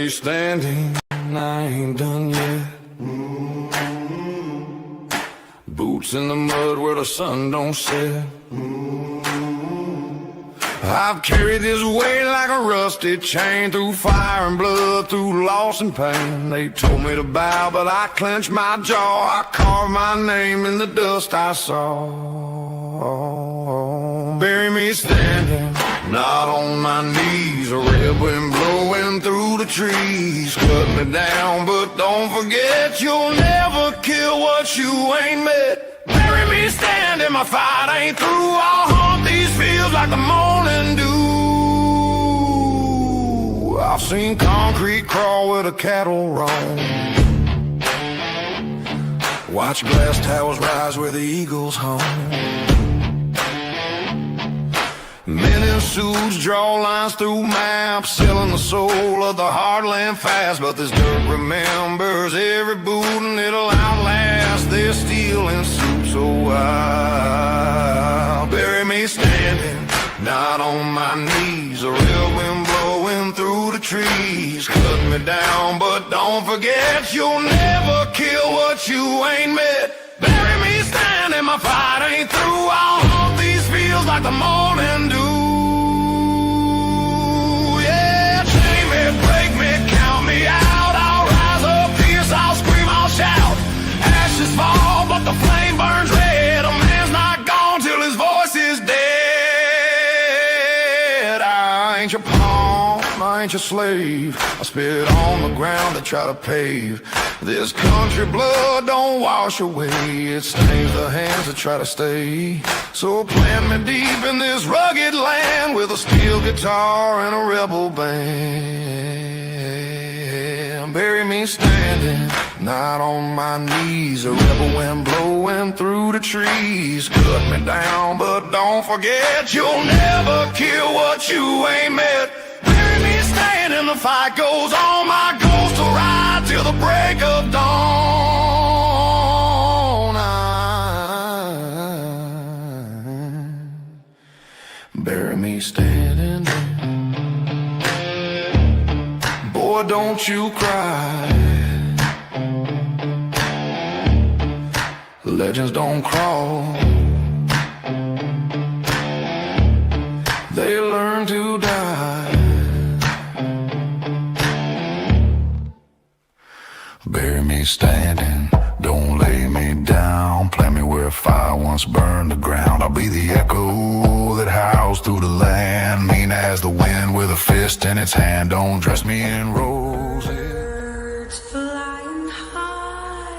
me standing, I ain't done yet. Boots in the mud where the sun don't set. I've carried this weight like a rusty chain, through fire and blood, through loss and pain. They told me to bow, but I clenched my jaw. I carved my name in the dust I saw. Bury me standing, not on my knees. A red wind blowing through the trees. Cut me down, but don't forget, you'll never kill what you ain't met. Bury me standing, my fight ain't through. I'll haunt these fields like the morning dew. I've seen concrete crawl where the cattle roam. Watch glass towers rise where the eagles home. Men in suits draw lines through maps, selling the soul of the heartland fast. But this dirt remembers every boot and it'll outlast their steel and soup. So I'll bury me standing, not on my knees. A real wind blowing through the trees. Cut me down, but don't forget, you'll never kill what you ain't met. Bury me standing, my fight ain't through. I'll haunt these fields like the morning dew. Yeah, chain me, break me, count me out. I'll rise up, pierce, I'll scream, I'll shout. Ashes fall, but the flame burns red. A man's not gone till his voice is dead. I ain't your pawn, I ain't your slave. I spit on the ground to try to pave. This country blood don't wash away. It stains the hands that try to stay. So plant me deep in this rugged land, with a steel guitar and a rebel band. Bury me standing, not on my knees. A rebel wind blowing through the trees. Cut me down, but don't forget, you'll never kill what you ain't met. Bury me standing, the fight goes on. My ghost will ride till the break of dawn. Bury me standing. Boy, don't you cry. Legends don't crawl. They learn to die. Bury me standing, don't lay me down. Plant me where fire once burned the ground. I'll be the echo that howls through the land, mean as the wind with a fist in its hand. Don't dress me in roses. Birds flying high,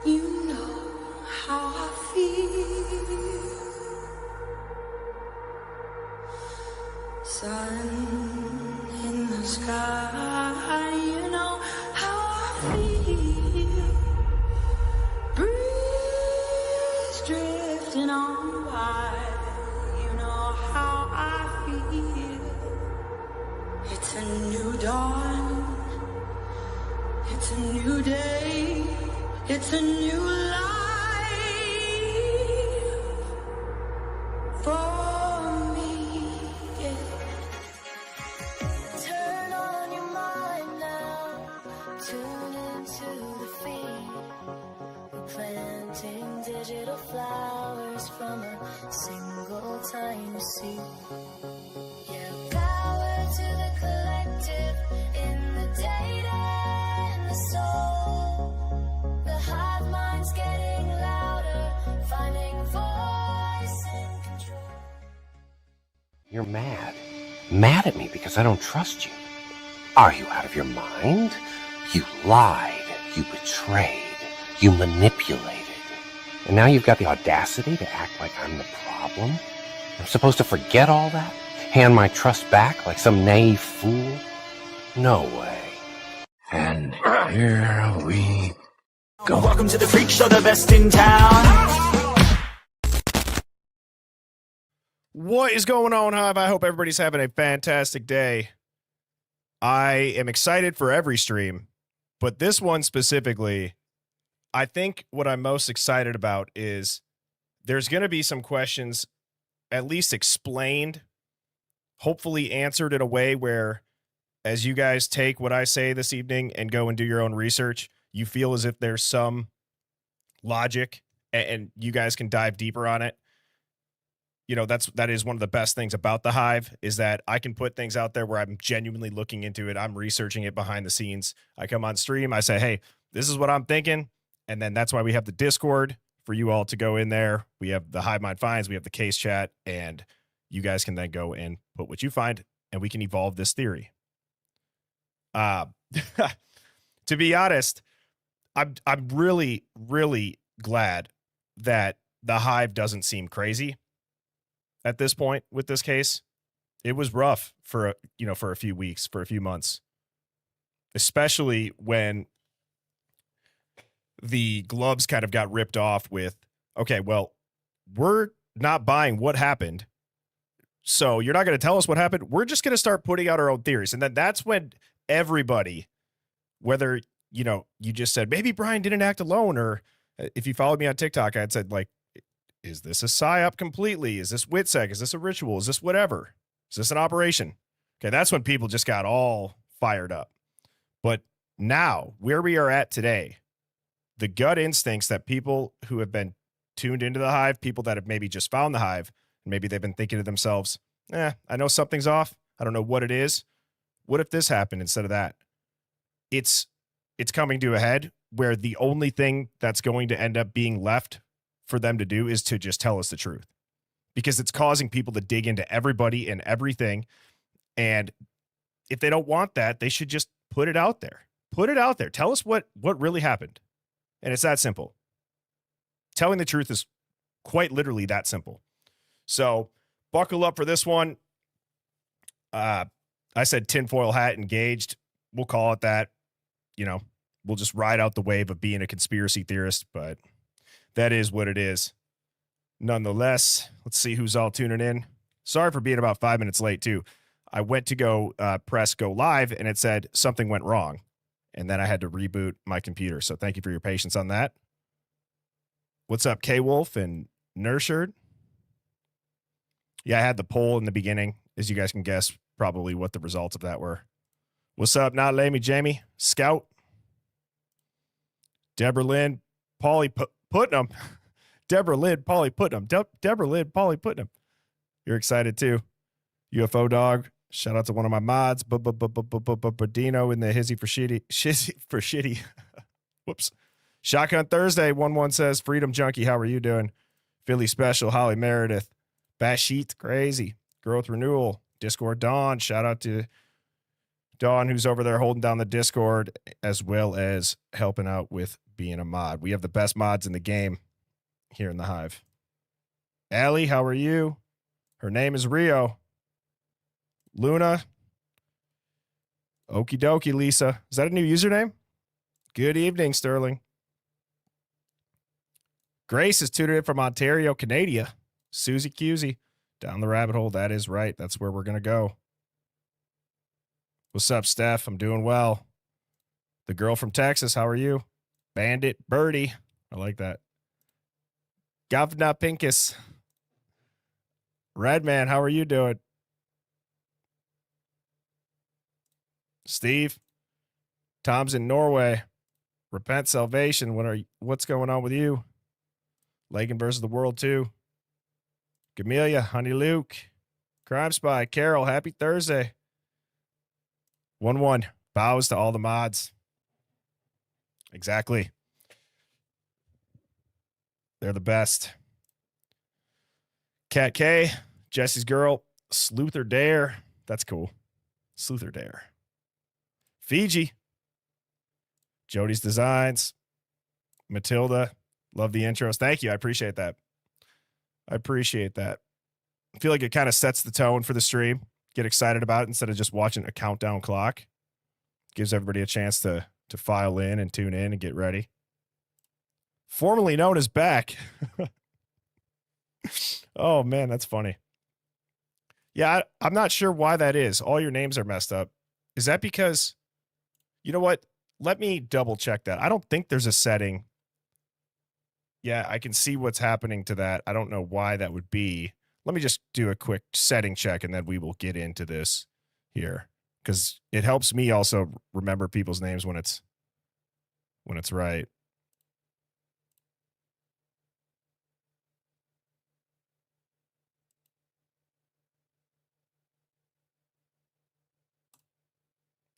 you know how I feel. Sun in the sky, you know how I feel. Breeze drifting on by, you know how I feel. It's a new dawn, it's a new day, it's a new life for me. Turn on your mind now, tune into the feed. We're planting digital flowers from a single tiny seed. Yeah, power to the collective, in the data and the soul. The hive mind's getting louder, finding voice and control. You're mad. Mad at me because I don't trust you. Are you out of your mind? You lied. You betrayed. You manipulated. And now you've got the audacity to act like I'm the problem? I'm supposed to forget all that? Hand my trust back like some naive fool? No way. And here we go. Welcome to the freak show, the best in town. What is going on, Hive? I hope everybody's having a fantastic day. I am excited for every stream, but this one specifically, I think what I'm most excited about is there's going to be some questions at least explained, hopefully answered in a way where as you guys take what I say this evening and go and do your own research, you feel as if there's some logic and you guys can dive deeper on it. You know, that is one of the best things about the Hive is that I can put things out there where I'm genuinely looking into it. I'm researching it behind the scenes. I come on stream, I say, hey, this is what I'm thinking. And then that's why we have the Discord for you all to go in there. We have the Hive Mind Finds, we have the case chat, and you guys can then go and put what you find, and we can evolve this theory. To be honest, I'm really, really glad that the Hive doesn't seem crazy at this point with this case. It was rough for a few weeks, for a few months, especially when the gloves kind of got ripped off with, okay, well, we're not buying what happened, so you're not going to tell us what happened. We're just going to start putting out our own theories. And then that's when everybody, whether, you just said, maybe Brian didn't act alone, or if you followed me on TikTok, I had said, like, is this a psyop completely? Is this WITSEC? Is this a ritual? Is this whatever? Is this an operation? Okay, that's when people just got all fired up. But now, where we are at today, the gut instincts that people who have been tuned into the Hive, people that have maybe just found the Hive, and maybe they've been thinking to themselves, I know something's off. I don't know what it is. What if this happened instead of that? It's coming to a head where the only thing that's going to end up being left for them to do is to just tell us the truth, because it's causing people to dig into everybody and everything. And if they don't want that, they should just put it out there. Put it out there. Tell us what really happened. And it's that simple. Telling the truth is quite literally that simple. So buckle up for this one. I said tinfoil hat engaged. We'll call it that. We'll just ride out the wave of being a conspiracy theorist, but that is what it is. Nonetheless, let's see who's all tuning in. Sorry for being about 5 minutes late, too. I went to go press go live, and it said something went wrong. And then I had to reboot my computer. So thank you for your patience on that. What's up, K-Wolf and Nurshard? Yeah, I had the poll in the beginning, as you guys can guess probably what the results of that were. What's up, Not Lamy Jamie? Scout? Deborah Lynn, Paulie Putnam. Deborah Lynn, Paulie Putnam. Deborah Lynn, Paulie Putnam. You're excited too. UFO Dog. Shout out to one of my mods. Dino in the hizzy for shitty. Whoops. Shotgun Thursday. 1-1 says, Freedom Junkie, how are you doing? Philly Special, Holly Meredith. Bashit, crazy. Growth Renewal. Discord Dawn. Shout out to Dawn, who's over there holding down the Discord, as well as helping out with being a mod. We have the best mods in the game here in the Hive. Allie, how are you? Her name is Rio. Luna. Okie dokie, Lisa. Is that a new username? Good evening, Sterling. Grace is tuning in from Ontario, Canada. Susie Cusey. Down the rabbit hole. That is right. That's where we're going to go. What's up, Steph? I'm doing well. The girl from Texas, how are you? Bandit Birdie. I like that. Govna Pinkus. Redman, how are you doing? Steve. Tom's in Norway. Repent Salvation. What's going on with you? Lagan versus the World 2. Camellia, Honey Luke. Crime Spy, Carol, happy Thursday. 1-1. Bows to all the mods. Exactly. They're the best. Cat K, Jesse's girl, Sleuther Dare. That's cool. Sleuther Dare. Fiji. Jody's Designs. Matilda. Love the intros. Thank you. I appreciate that. I feel like it kind of sets the tone for the stream. Get excited about it instead of just watching a countdown clock. Gives everybody a chance to file in and tune in and get ready. Formerly known as Back. Oh, man, that's funny. Yeah, I'm not sure why that is. All your names are messed up. Is that because, you know what? Let me double check that. I don't think there's a setting. Yeah, I can see what's happening to that. I don't know why that would be. Let me just do a quick setting check and then we will get into this here. because it helps me also remember people's names when it's right.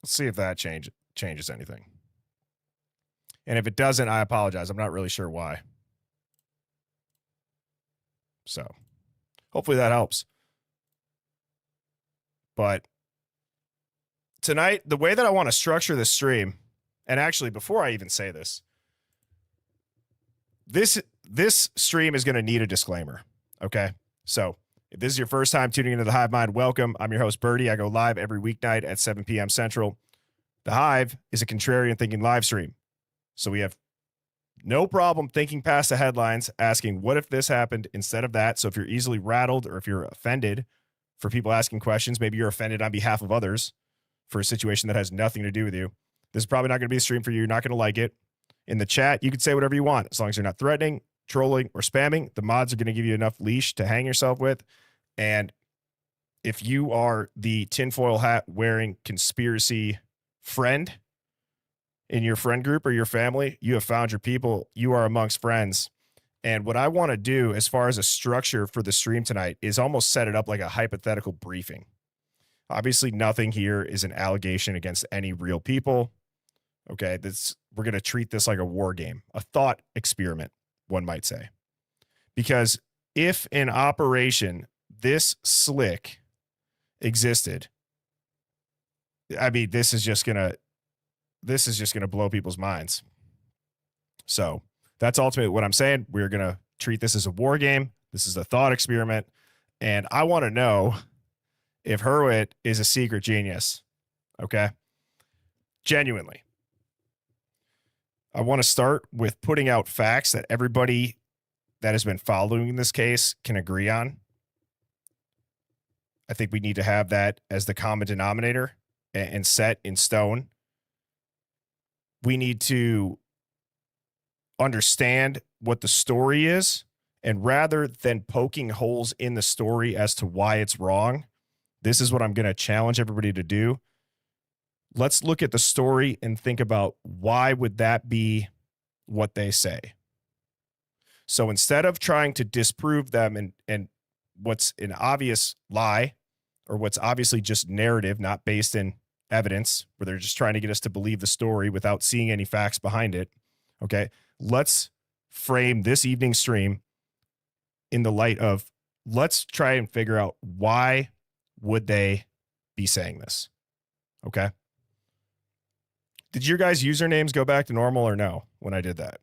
Let's see if that changes anything. And if it doesn't, I apologize. I'm not really sure why. So hopefully that helps. But tonight, the way that I want to structure this stream, and actually before I even say this stream is going to need a disclaimer. Okay. So if this is your first time tuning into the Hive Mind, welcome. I'm your host, Birdie. I go live every weeknight at 7 p.m. Central. The Hive is a contrarian thinking live stream. So we have no problem thinking past the headlines, asking what if this happened instead of that. So if you're easily rattled or if you're offended for people asking questions, maybe you're offended on behalf of others for a situation that has nothing to do with you, this is probably not going to be a stream for you. You're not going to like it. In the chat, you can say whatever you want as long as you're not threatening, trolling, or spamming. The mods are going to give you enough leash to hang yourself with. And if you are the tinfoil hat wearing conspiracy friend in your friend group or your family, you have found your people. You are amongst friends. And what I want to do as far as a structure for the stream tonight is almost set it up like a hypothetical briefing. Obviously, nothing here is an allegation against any real people. Okay, we're going to treat this like a war game, a thought experiment, one might say. Because if an operation this slick existed, I mean, this is just going to blow people's minds. So that's ultimately what I'm saying. We're going to treat this as a war game. This is a thought experiment. And I want to know if Hurwitz is a secret genius. Okay. Genuinely. I want to start with putting out facts that everybody that has been following this case can agree on. I think we need to have that as the common denominator and set in stone. We need to understand what the story is, and rather than poking holes in the story as to why it's wrong, this is what I'm going to challenge everybody to do. Let's look at the story and think about why would that be what they say. So instead of trying to disprove them and what's an obvious lie or what's obviously just narrative, not based in evidence, where they're just trying to get us to believe the story without seeing any facts behind it. Okay. Let's frame this evening's stream in the light of, let's try and figure out why would they be saying this. Okay. Did your guys' usernames go back to normal or no when I did that?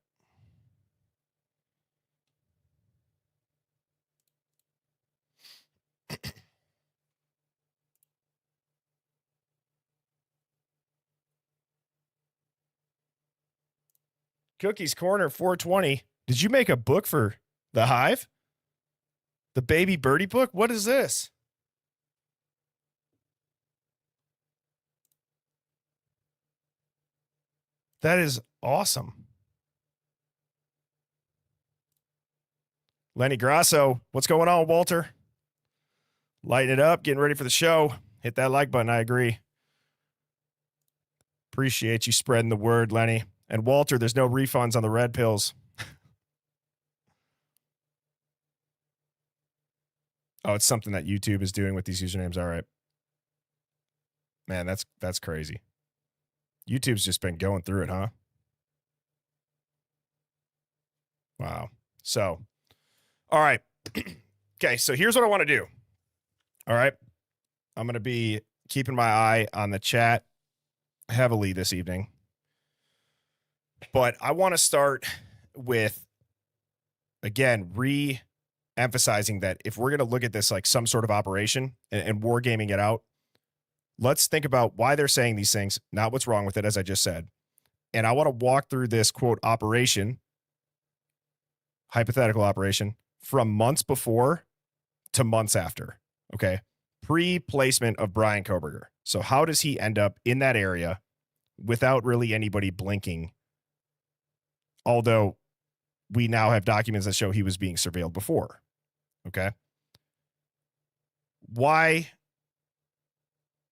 Cookies Corner 420. Did you make a book for the Hive? The Baby Birdie book? What is this? That is awesome. Lenny Grasso, what's going on, Walter? Lighting it up, getting ready for the show. Hit that like button. I agree. Appreciate you spreading the word, Lenny. And Walter, there's no refunds on the red pills. Oh, it's something that YouTube is doing with these usernames. All right. Man, that's crazy. YouTube's just been going through it, huh? Wow. So, all right. Okay, so here's what I want to do. All right. I'm going to be keeping my eye on the chat heavily this evening. But I want to start with, again, re-emphasizing that if we're going to look at this like some sort of operation and wargaming it out, let's think about why they're saying these things, not what's wrong with it, as I just said. And I want to walk through this, quote, operation, hypothetical operation, from months before to months after, okay? Pre-placement of Brian Koberger. So how does he end up in that area without really anybody blinking? Although we now have documents that show he was being surveilled before, okay? Why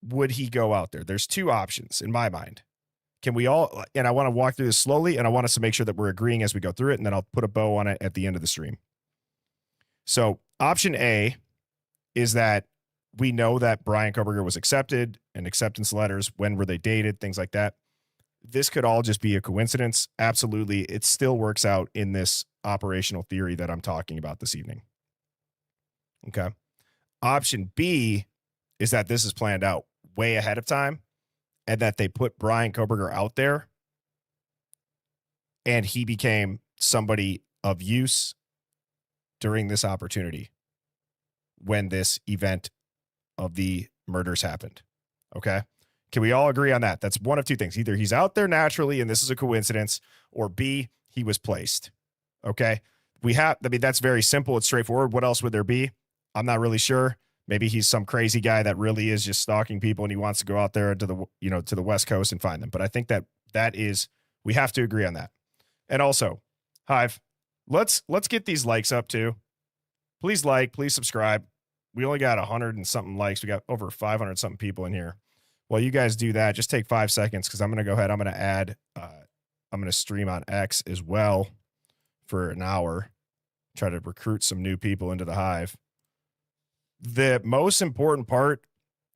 would he go out there? There's two options in my mind. Can we all, and I want to walk through this slowly, and I want us to make sure that we're agreeing as we go through it, and then I'll put a bow on it at the end of the stream. So option A is that we know that Brian Koberger was accepted and acceptance letters, when were they dated, things like that. This could all just be a coincidence. Absolutely. It still works out in this operational theory that I'm talking about this evening. Okay. Option B is that this is planned out way ahead of time and that they put Brian Koberger out there and he became somebody of use during this opportunity when this event of the murders happened. Okay. Can we all agree on that? That's one of two things. Either he's out there naturally and this is a coincidence, or B, he was placed. Okay. That's very simple. It's straightforward. What else would there be? I'm not really sure. Maybe he's some crazy guy that really is just stalking people and he wants to go out there to the West Coast and find them. But I think we have to agree on that. And also, Hive, let's get these likes up too. Please please subscribe. We only got 100 and something likes. We got over 500 something people in here. While you guys do that, just take 5 seconds because I'm going to go ahead. I'm going to add, I'm going to stream on X as well for an hour. Try to recruit some new people into the Hive. The most important part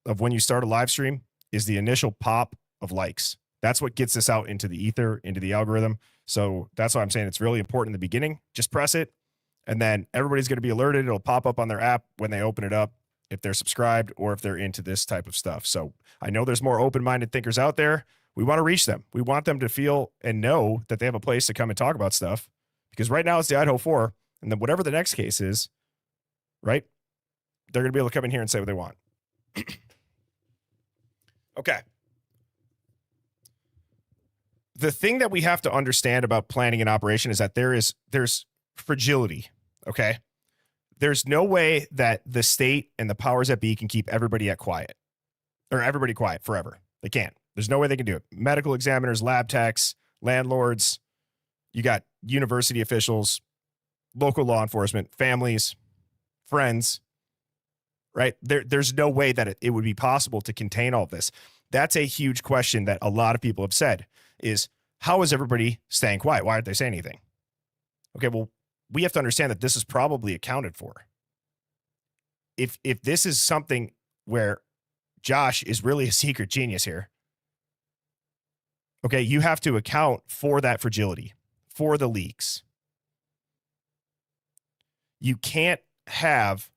of when you start a live stream is the initial pop of likes. That's what gets us out into the ether, into the algorithm. So that's why I'm saying it's really important in the beginning. Just press it, and then everybody's going to be alerted. It'll pop up on their app when they open it up, if they're subscribed or if they're into this type of stuff. So I know there's more open-minded thinkers out there. We want to reach them. We want them to feel and know that they have a place to come and talk about stuff, because right now it's the Idaho 4, and then whatever the next case is, right? They're going to be able to come in here and say what they want. Okay. The thing that we have to understand about planning an operation is that there's fragility. Okay. There's no way that the state and the powers that be can keep everybody quiet forever. They can't. There's no way they can do it. Medical examiners, lab techs, landlords, you got university officials, local law enforcement, families, friends, right? There's no way that it would be possible to contain all of this. That's a huge question that a lot of people have said is, how is everybody staying quiet? Why aren't they saying anything? Okay, well, we have to understand that this is probably accounted for. If this is something where Josh is really a secret genius here, okay, you have to account for that fragility, for the leaks. You can't have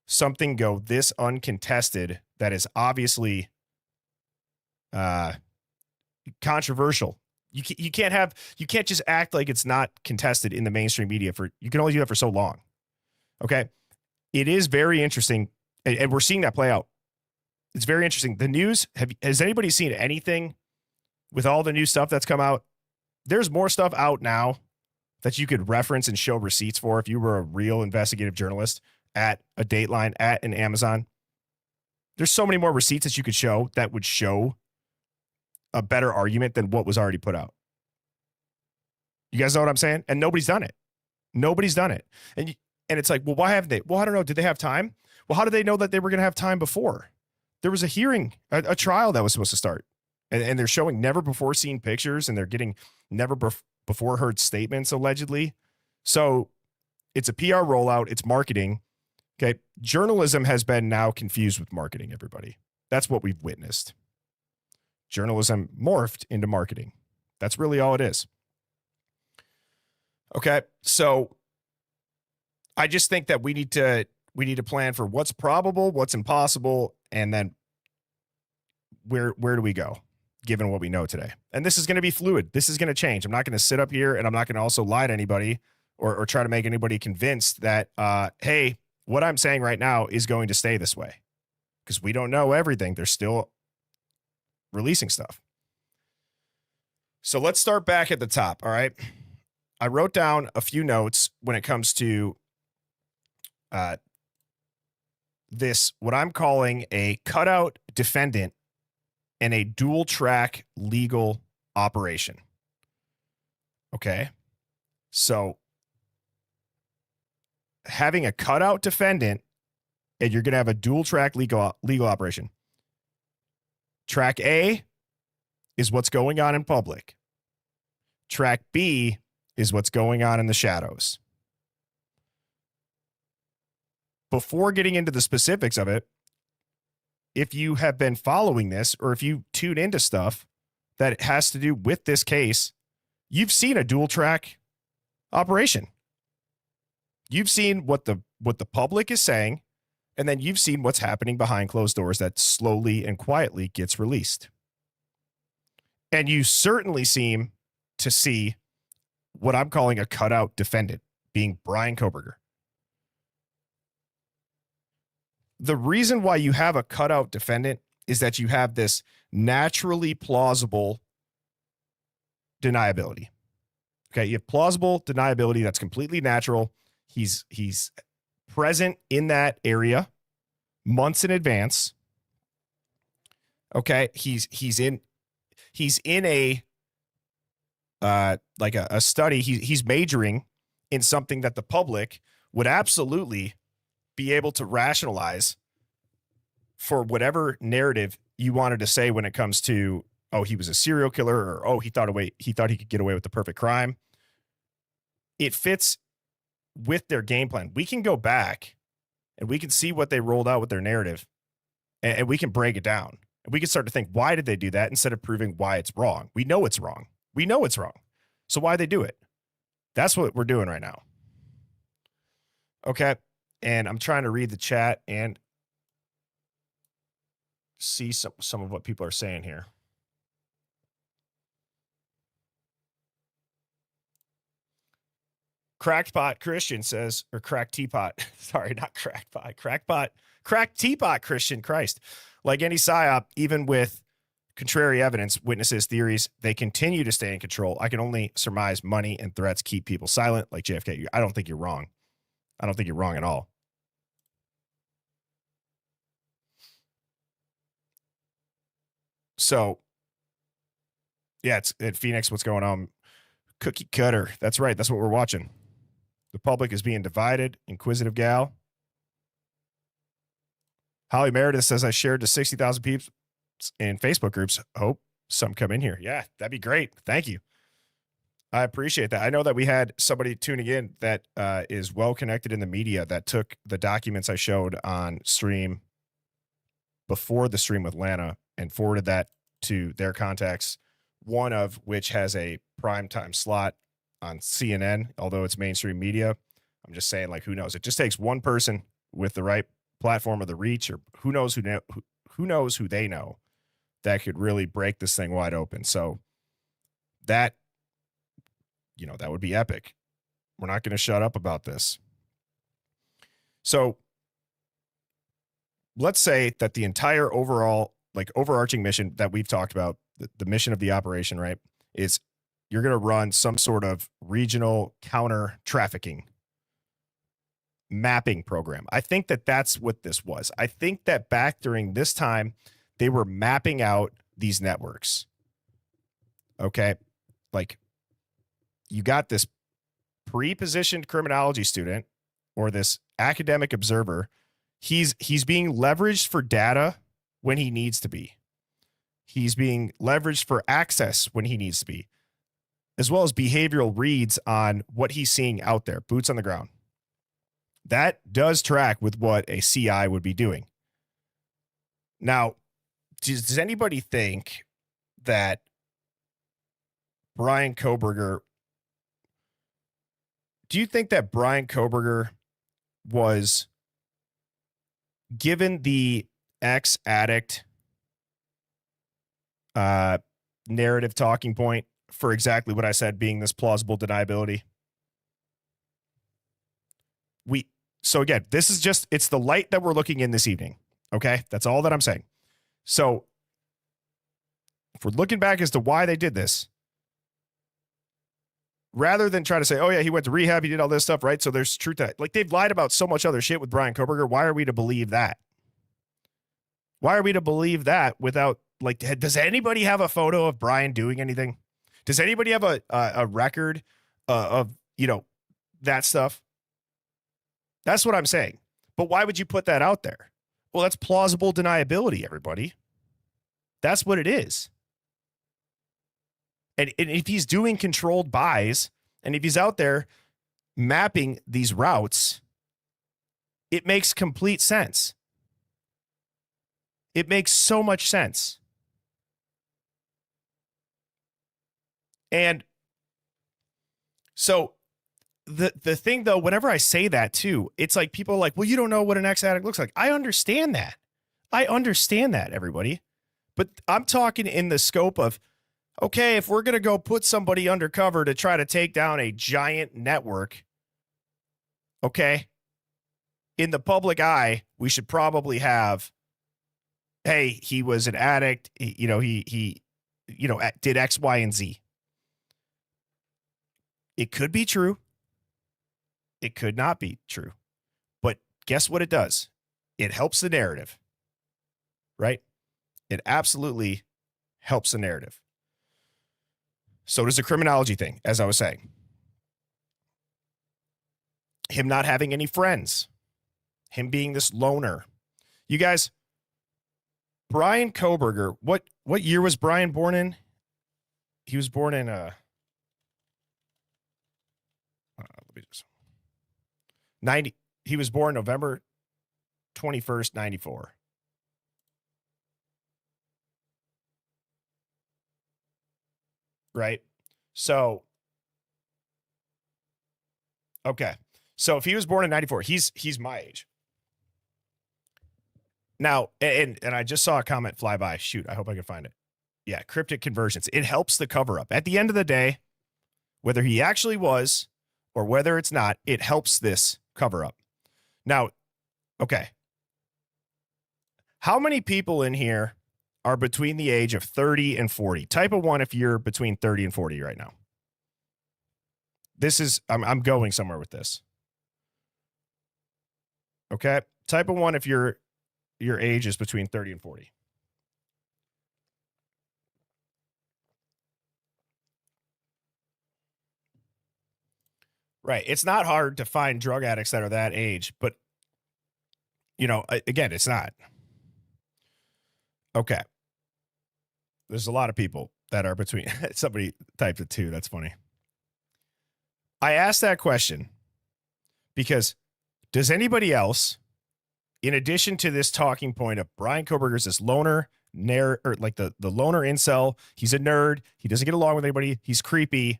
something go this uncontested that is obviously controversial. You can't just act like it's not contested in the mainstream media. You can only do that for so long. Okay. It is very interesting. And we're seeing that play out. It's very interesting. The news, has anybody seen anything with all the new stuff that's come out? There's more stuff out now that you could reference and show receipts for if you were a real investigative journalist at a Dateline, at an Amazon. There's so many more receipts that you could show that would show a better argument than what was already put out. You guys know what I'm saying? And nobody's done it. Nobody's done it. And it's like, well, why haven't they? Well, I don't know. Did they have time? Well, how did they know that they were going to have time before? There was a hearing, a trial that was supposed to start. And they're showing never before seen pictures, and they're getting never before heard statements, allegedly. So it's a PR rollout. It's marketing. Okay. Journalism has been now confused with marketing, everybody. That's what we've witnessed. Journalism morphed into marketing. That's really all it is. Okay. So I just think that we need to plan for what's probable, what's impossible, and then where do we go given what we know today? And this is going to be fluid. This is going to change. I'm not going to sit up here, and I'm not going to also lie to anybody or try to make anybody convinced that, hey, what I'm saying right now is going to stay this way, because we don't know everything. They're still releasing stuff. So let's start back at the top. All right. I wrote down a few notes when it comes to this, what I'm calling a cutout defendant and a dual track legal operation. Okay. So having a cutout defendant and you're going to have a dual track legal operation. Track A is what's going on in public. Track B is what's going on in the shadows. Before getting into the specifics of it, if you have been following this or if you tune into stuff that has to do with this case, you've seen a dual track operation. You've seen what the public is saying, and then you've seen what's happening behind closed doors that slowly and quietly gets released. And you certainly seem to see what I'm calling a cutout defendant, being Bryan Kohberger. The reason why you have a cutout defendant is that you have this naturally plausible deniability. Okay, you have plausible deniability that's completely natural. He's present in that area months in advance. Okay, he's in a like a study. He's majoring in something that the public would absolutely be able to rationalize for whatever narrative you wanted to say when it comes to, oh, he was a serial killer, or oh, he thought he could get away with the perfect crime. It fits with their game plan. We can go back and we can see what they rolled out with their narrative, and we can break it down. And we can start to think, why did they do that instead of proving why it's wrong? We know it's wrong. We know it's wrong. So why they do it? That's what we're doing right now. Okay. And I'm trying to read the chat and see some of what people are saying here. Crackpot Christian says, or Crack Teapot. Sorry, not Crackpot. Crack Teapot Christian, Christ. Like any PSYOP, even with contrary evidence, witnesses, theories, they continue to stay in control. I can only surmise money and threats keep people silent, like JFK. I don't think you're wrong. I don't think you're wrong at all. So, yeah, it's at Phoenix. What's going on? Cookie cutter. That's right. That's what we're watching. The public is being divided. Inquisitive gal. Holly Meredith says, I shared to 60,000 peeps in Facebook groups. Hope some come in here. Yeah, that'd be great. Thank you. I appreciate that. I know that we had somebody tuning in that is well connected in the media that took the documents I showed on stream before the stream with Lana and forwarded that to their contacts, one of which has a primetime slot on CNN, although it's mainstream media. I'm just saying, like, who knows? It just takes one person with the right platform or the reach, or who knows who they know that could really break this thing wide open. So that, that would be epic. We're not going to shut up about this. So let's say that the entire overarching mission that we've talked about, the mission of the operation, right, is you're going to run some sort of regional counter trafficking mapping program. I think that that's what this was. I think that back during this time, they were mapping out these networks. Okay. Like, you got this pre-positioned criminology student or this academic observer. He's being leveraged for data when he needs to be. He's being leveraged for access when he needs to be, as well as behavioral reads on what he's seeing out there, boots on the ground. That does track with what a CI would be doing. Now, does anybody think that Bryan Kohberger, do you think that Bryan Kohberger was given the ex-addict narrative talking point for exactly what I said, being this plausible deniability? So again, this is just, it's the light that we're looking in this evening. Okay. That's all that I'm saying. So if we're looking back as to why they did this, rather than try to say, oh yeah, he went to rehab, he did all this stuff, right? So there's truth to that. Like, they've lied about so much other shit with Bryan Kohberger. Why are we to believe that? Why are we to believe that without, like, does anybody have a photo of Bryan doing anything? Does anybody have a record of, that stuff? That's what I'm saying. But why would you put that out there? Well, that's plausible deniability, everybody. That's what it is. And if he's doing controlled buys, and if he's out there mapping these routes, it makes complete sense. It makes so much sense. And so the thing, though, whenever I say that, too, it's like people are like, well, you don't know what an ex-addict looks like. I understand that. Everybody. But I'm talking in the scope of, okay, if we're going to go put somebody undercover to try to take down a giant network, okay, in the public eye, we should probably have, hey, he was an addict, he did X, Y, and Z. It could be true. It could not be true. But guess what it does? It helps the narrative, right? It absolutely helps the narrative. So does the criminology thing, as I was saying. Him not having any friends. Him being this loner. You guys, Brian Koberger, what year was Brian born in? He was born in let me just 90. He was born November 21st, 94. Right? So okay. So if he was born in 94, he's my age. Now, and I just saw a comment fly by. Shoot, I hope I can find it. Yeah, cryptic conversions. It helps the cover up. At the end of the day, whether he actually was or whether it's not, it helps this cover up. Now, okay. How many people in here are between the age of 30 and 40? Type a 1 if you're between 30 and 40 right now. This is, I'm going somewhere with this. Okay. Type a 1 if your age is between 30 and 40. Right. It's not hard to find drug addicts that are that age, but, again, it's not. Okay. There's a lot of people that are between. Somebody typed it too. That's funny. I asked that question because does anybody else, in addition to this talking point of Brian Koberger's this loner, or like the loner incel, he's a nerd. He doesn't get along with anybody. He's creepy.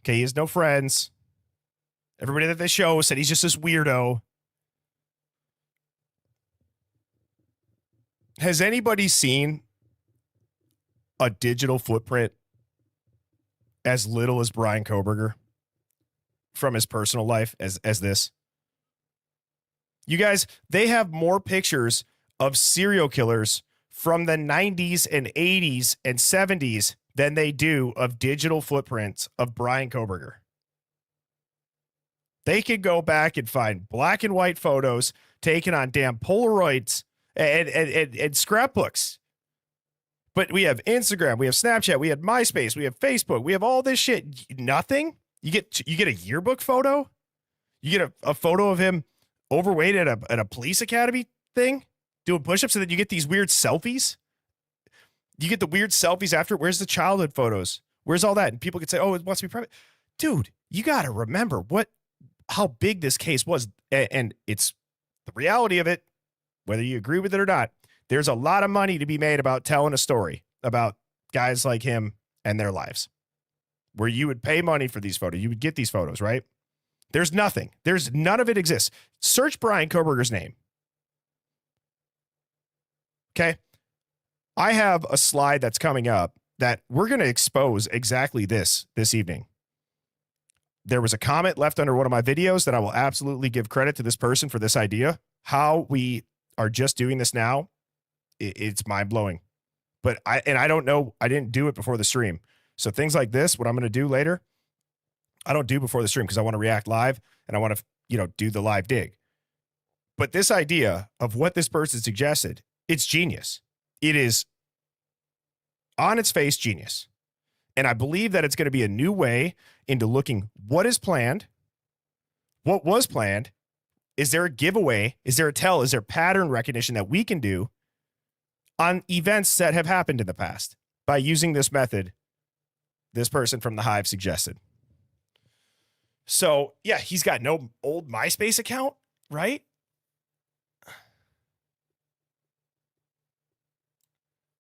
Okay. He has no friends. Everybody that they show said he's just this weirdo. Has anybody seen a digital footprint as little as Brian Koberger from his personal life as this? You guys, they have more pictures of serial killers from the 90s and 80s and 70s than they do of digital footprints of Brian Koberger. They could go back and find black and white photos taken on damn Polaroids and scrapbooks. But we have Instagram, we have Snapchat, we have MySpace, we have Facebook, we have all this shit. Nothing? You get a yearbook photo? You get a photo of him overweight at a police academy thing, doing push-ups, and then you get these weird selfies? You get the weird selfies after. Where's the childhood photos? Where's all that? And people could say, oh, it must be private. Dude, you got to remember how big this case was. And it's the reality of it, whether you agree with it or not. There's a lot of money to be made about telling a story about guys like him and their lives, where you would pay money for these photos. You would get these photos, right? There's nothing. There's none of it exists. Search Brian Koberger's name. Okay. I have a slide that's coming up that we're going to expose exactly this evening. There was a comment left under one of my videos that I will absolutely give credit to this person for this idea. How we are just doing this now, it's mind-blowing. But I don't know, I didn't do it before the stream. So things like this, what I'm going to do later, I don't do before the stream because I want to react live and I want to, do the live dig. But this idea of what this person suggested, it's genius. It is on its face genius. And I believe that it's going to be a new way into looking what is planned, what was planned. Is there a giveaway? Is there a tell? Is there pattern recognition that we can do on events that have happened in the past by using this method this person from the Hive suggested. So, yeah, he's got no old MySpace account, right?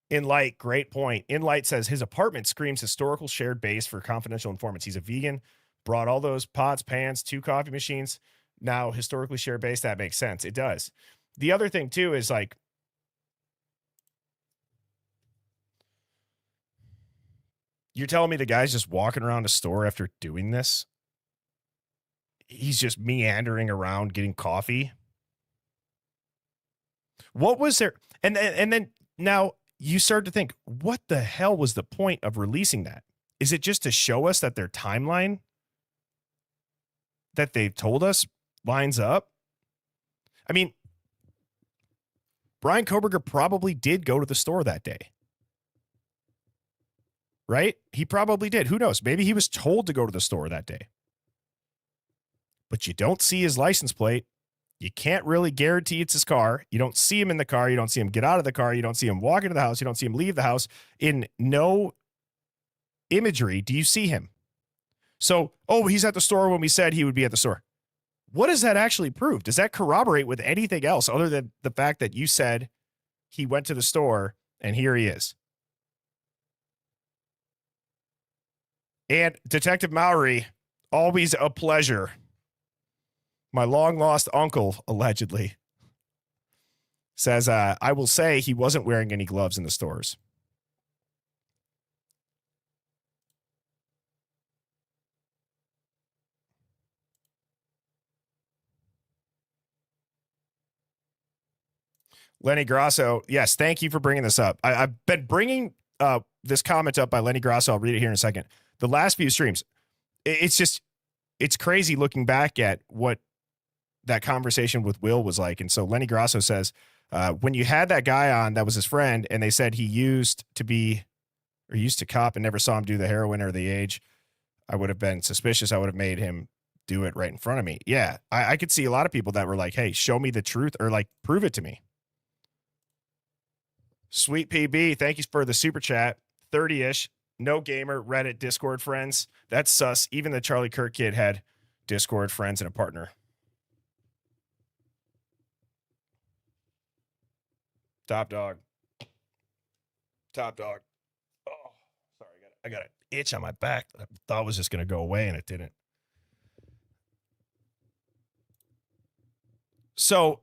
Inlight, great point. Inlight says his apartment screams historical shared base for confidential informants. He's a vegan, brought all those pots, pans, 2 coffee machines. Now, historically shared base, that makes sense. It does. The other thing, too, is like, you're telling me the guy's just walking around a store after doing this? He's just meandering around getting coffee? What was there? And then now you start to think, what the hell was the point of releasing that? Is it just to show us that their timeline that they've told us lines up? I mean, Brian Koberger probably did go to the store that day. Right? He probably did. Who knows? Maybe he was told to go to the store that day. But you don't see his license plate. You can't really guarantee it's his car. You don't see him in the car. You don't see him get out of the car. You don't see him walk into the house. You don't see him leave the house. In no imagery do you see him. So, oh, he's at the store when we said he would be at the store. What does that actually prove? Does that corroborate with anything else other than the fact that you said he went to the store and here he is? And Detective Mowry, always a pleasure. My long-lost uncle, allegedly, says, I will say he wasn't wearing any gloves in the stores. Lenny Grasso, yes, thank you for bringing this up. I've been bringing this comment up by Lenny Grasso. I'll read it here in a second. The last few streams, it's crazy looking back at what that conversation with Will was like. And so Lenny Grasso says, when you had that guy on that was his friend and they said he used to cop and never saw him do the heroin or the age, I would have been suspicious. I would have made him do it right in front of me. Yeah, I could see a lot of people that were like, hey, show me the truth or like prove it to me. Sweet PB, thank you for the super chat. 30-ish. No gamer, Reddit, Discord friends. That's sus. Even the Charlie Kirk kid had Discord friends and a partner. Top dog. Top dog. Oh, sorry. I got an itch on my back that I thought was just going to go away, and it didn't. So,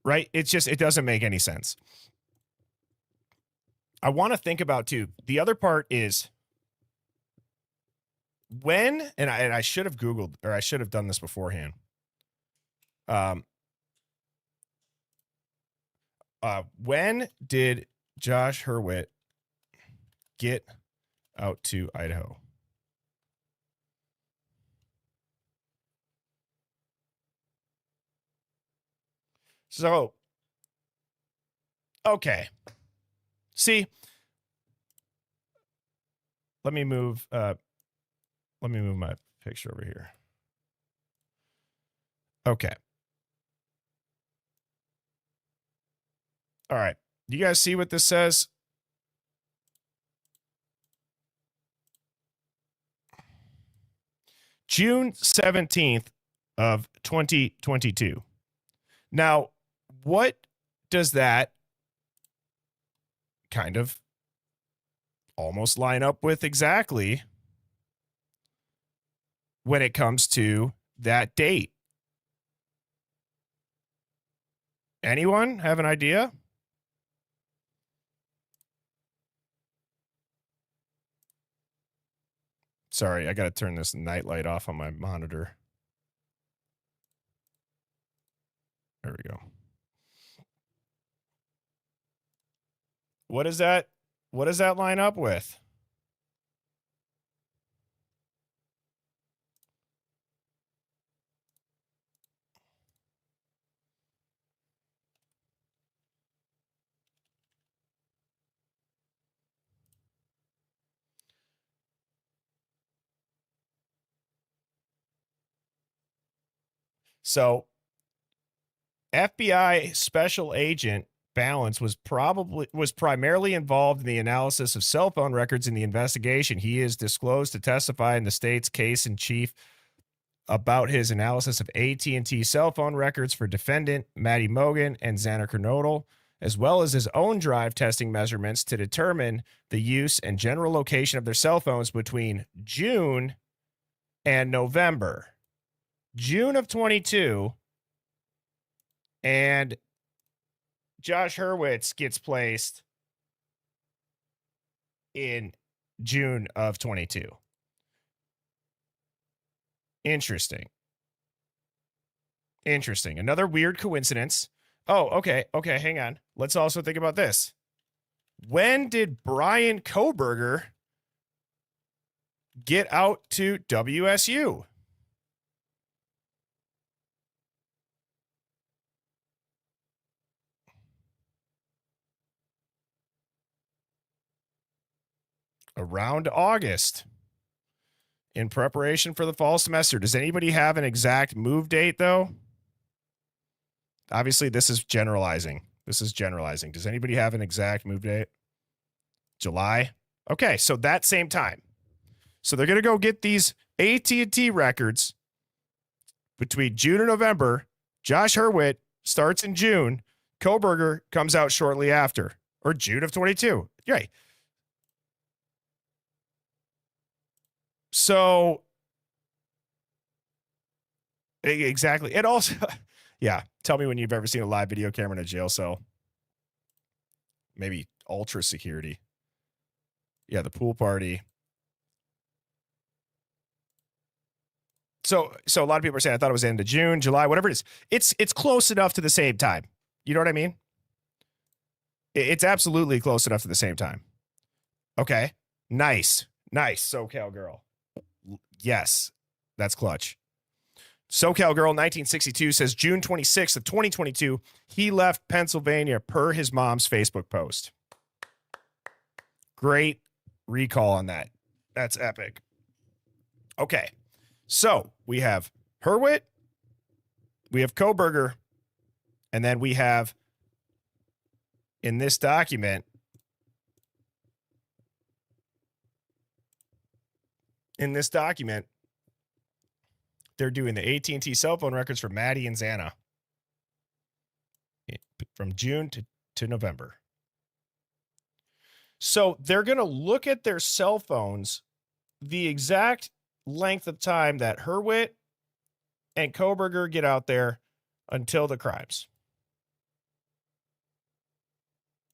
right? It doesn't make any sense. I want to think about, too, the other part is when, and I should have Googled, or I should have done this beforehand. When did Josh Hurwitz get out to Idaho? So, okay. See, let me move my picture over here. Okay. All right. You guys see what this says? June 17th of 2022. Now, what does that kind of almost line up with exactly when it comes to that date? Anyone have an idea? Sorry, I got to turn this nightlight off on my monitor. There we go. What does that line up with? So, FBI special agent Balance was primarily involved in the analysis of cell phone records in the investigation. He is disclosed to testify in the state's case in chief about his analysis of AT&T cell phone records for defendant Maddie Mogan and Xana Kernodle, as well as his own drive testing measurements to determine the use and general location of their cell phones between June and November. June of 22, and Josh Hurwitz gets placed in June of 22. Interesting. Another weird coincidence. Oh, okay. Hang on. Let's also think about this. When did Brian Koberger get out to WSU? Around August, in preparation for the fall semester. Does anybody have an exact move date, though? Obviously, this is generalizing. Does anybody have an exact move date? July? Okay, so that same time. So they're going to go get these AT&T records between June and November. Josh Hurwitz starts in June. Koberger comes out shortly after, or June of 22. Right. So, exactly. And also, yeah, tell me when you've ever seen a live video camera in a jail cell. Maybe ultra security. Yeah, the pool party. So a lot of people are saying, I thought it was end of June, July, whatever it is. It's close enough to the same time. You know what I mean? It's absolutely close enough to the same time. Okay. Nice. SoCal girl. Yes, that's clutch. SoCal girl 1962 says June 26th of 2022, he left Pennsylvania per his mom's Facebook post. Great recall on that. That's epic. Okay. So we have Hurwitz, we have Koberger, and then we have in this document, they're doing the AT&T cell phone records for Maddie and Xana from June to November. So they're going to look at their cell phones the exact length of time that Hurwitz and Koberger get out there until the crimes.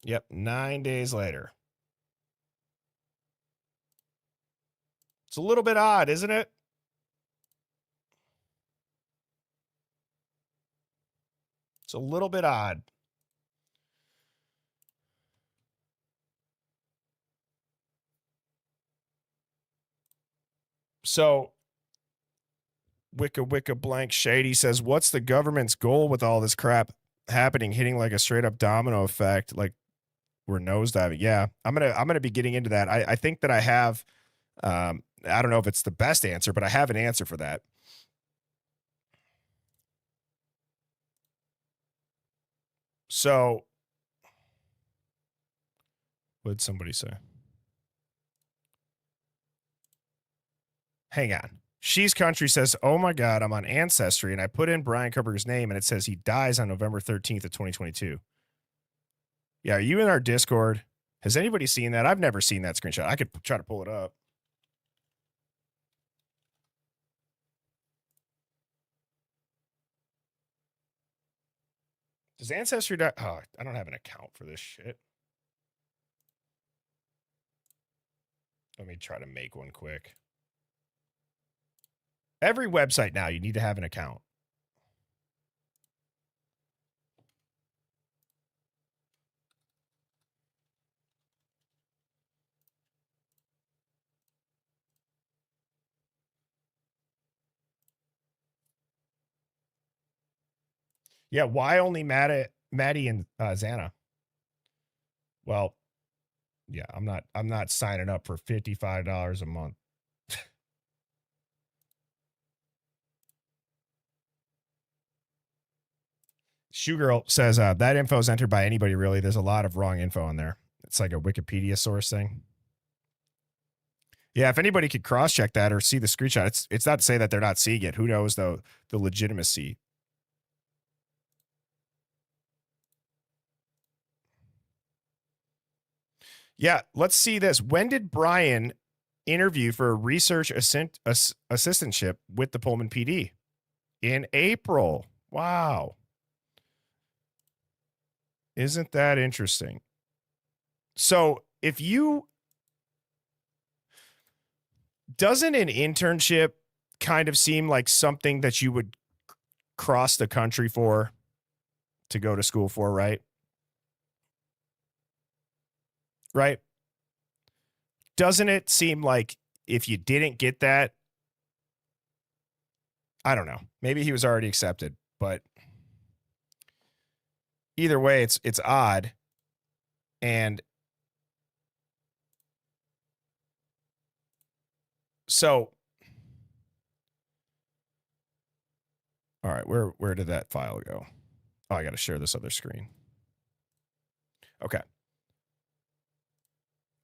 Yep, 9 days later. It's a little bit odd, isn't it? It's a little bit odd. So, Wicca Blank Shady says, what's the government's goal with all this crap happening, hitting like a straight up domino effect, like we're nosediving? Yeah, I'm gonna be getting into that. I think that I have, I don't know if it's the best answer, but I have an answer for that. So, what did somebody say? Hang on. She's Country says, oh my God, I'm on Ancestry, and I put in Brian Koberger's name, and it says he dies on November 13th of 2022. Yeah, are you in our Discord? Has anybody seen that? I've never seen that screenshot. I could try to pull it up. Does Ancestry die? Oh, I don't have an account for this shit. Let me try to make one quick. Every website now, you need to have an account. Yeah, why only Maddie and Xana? Well, yeah, I'm not signing up for $55 a month. Shoegirl says that info is entered by anybody, really. There's a lot of wrong info on there. It's like a Wikipedia source thing. Yeah, if anybody could cross-check that or see the screenshot, it's not to say that they're not seeing it. Who knows, though, the legitimacy. Yeah, let's see this. When did Brian interview for a research assistantship with the Pullman PD? In April. Wow. Isn't that interesting? So if you... Doesn't an internship kind of seem like something that you would cross the country for to go to school for, right? Right? Doesn't it seem like if you didn't get that, I don't know, maybe he was already accepted, but either way, it's odd. And so, all right, where did that file go? Oh, I got to share this other screen. Okay.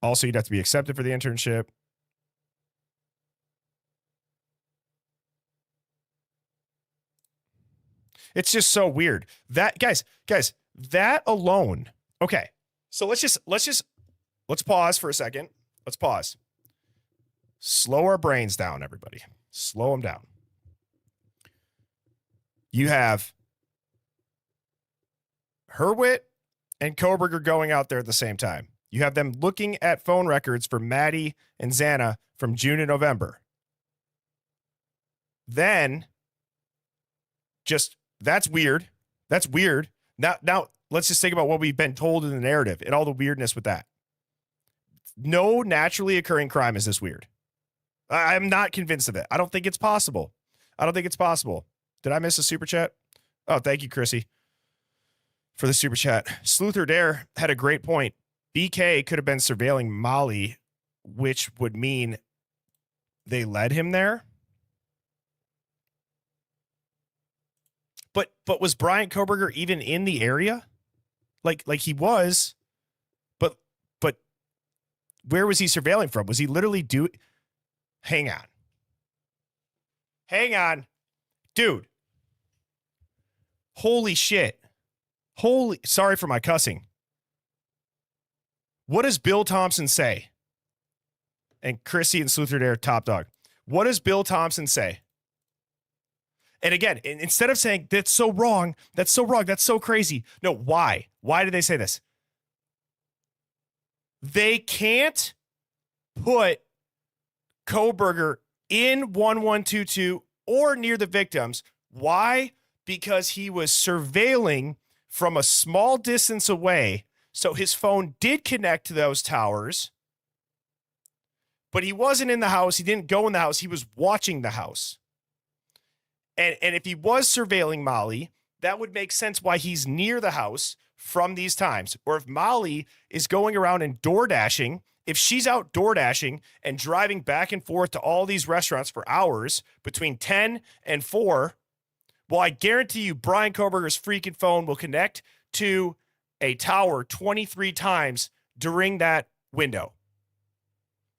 Also, you'd have to be accepted for the internship. It's just so weird. That guys, that alone. Okay. So let's pause for a second. Let's pause. Slow our brains down, everybody. Slow them down. You have Hurwitz and Koberger going out there at the same time. You have them looking at phone records for Maddie and Xana from June and November. Then, that's weird. That's weird. Now let's just think about what we've been told in the narrative and all the weirdness with that. No naturally occurring crime is this weird. I'm not convinced of it. I don't think it's possible. Did I miss a super chat? Oh, thank you, Chrissy, for the super chat. Sleuther Dare had a great point. BK could have been surveilling Molly, which would mean they led him there. But was Brian Koberger even in the area? Like he was, but where was he surveilling from? Was he literally Hang on. Dude. Holy shit. Sorry for my cussing. What does Bill Thompson say? And Chrissy and Sleuther Dare, top dog. What does Bill Thompson say? And again, instead of saying, that's so wrong, that's so crazy. No, why? Why did they say this? They can't put Koberger in 1122 or near the victims. Why? Because he was surveilling from a small distance away. So his phone did connect to those towers, but he wasn't in the house. He didn't go in the house. He was watching the house. And if he was surveilling Molly, that would make sense why he's near the house from these times. Or if Molly is going around and door dashing, if she's out door dashing and driving back and forth to all these restaurants for hours between 10 and 4, well, I guarantee you Brian Koberger's freaking phone will connect to a tower 23 times during that window.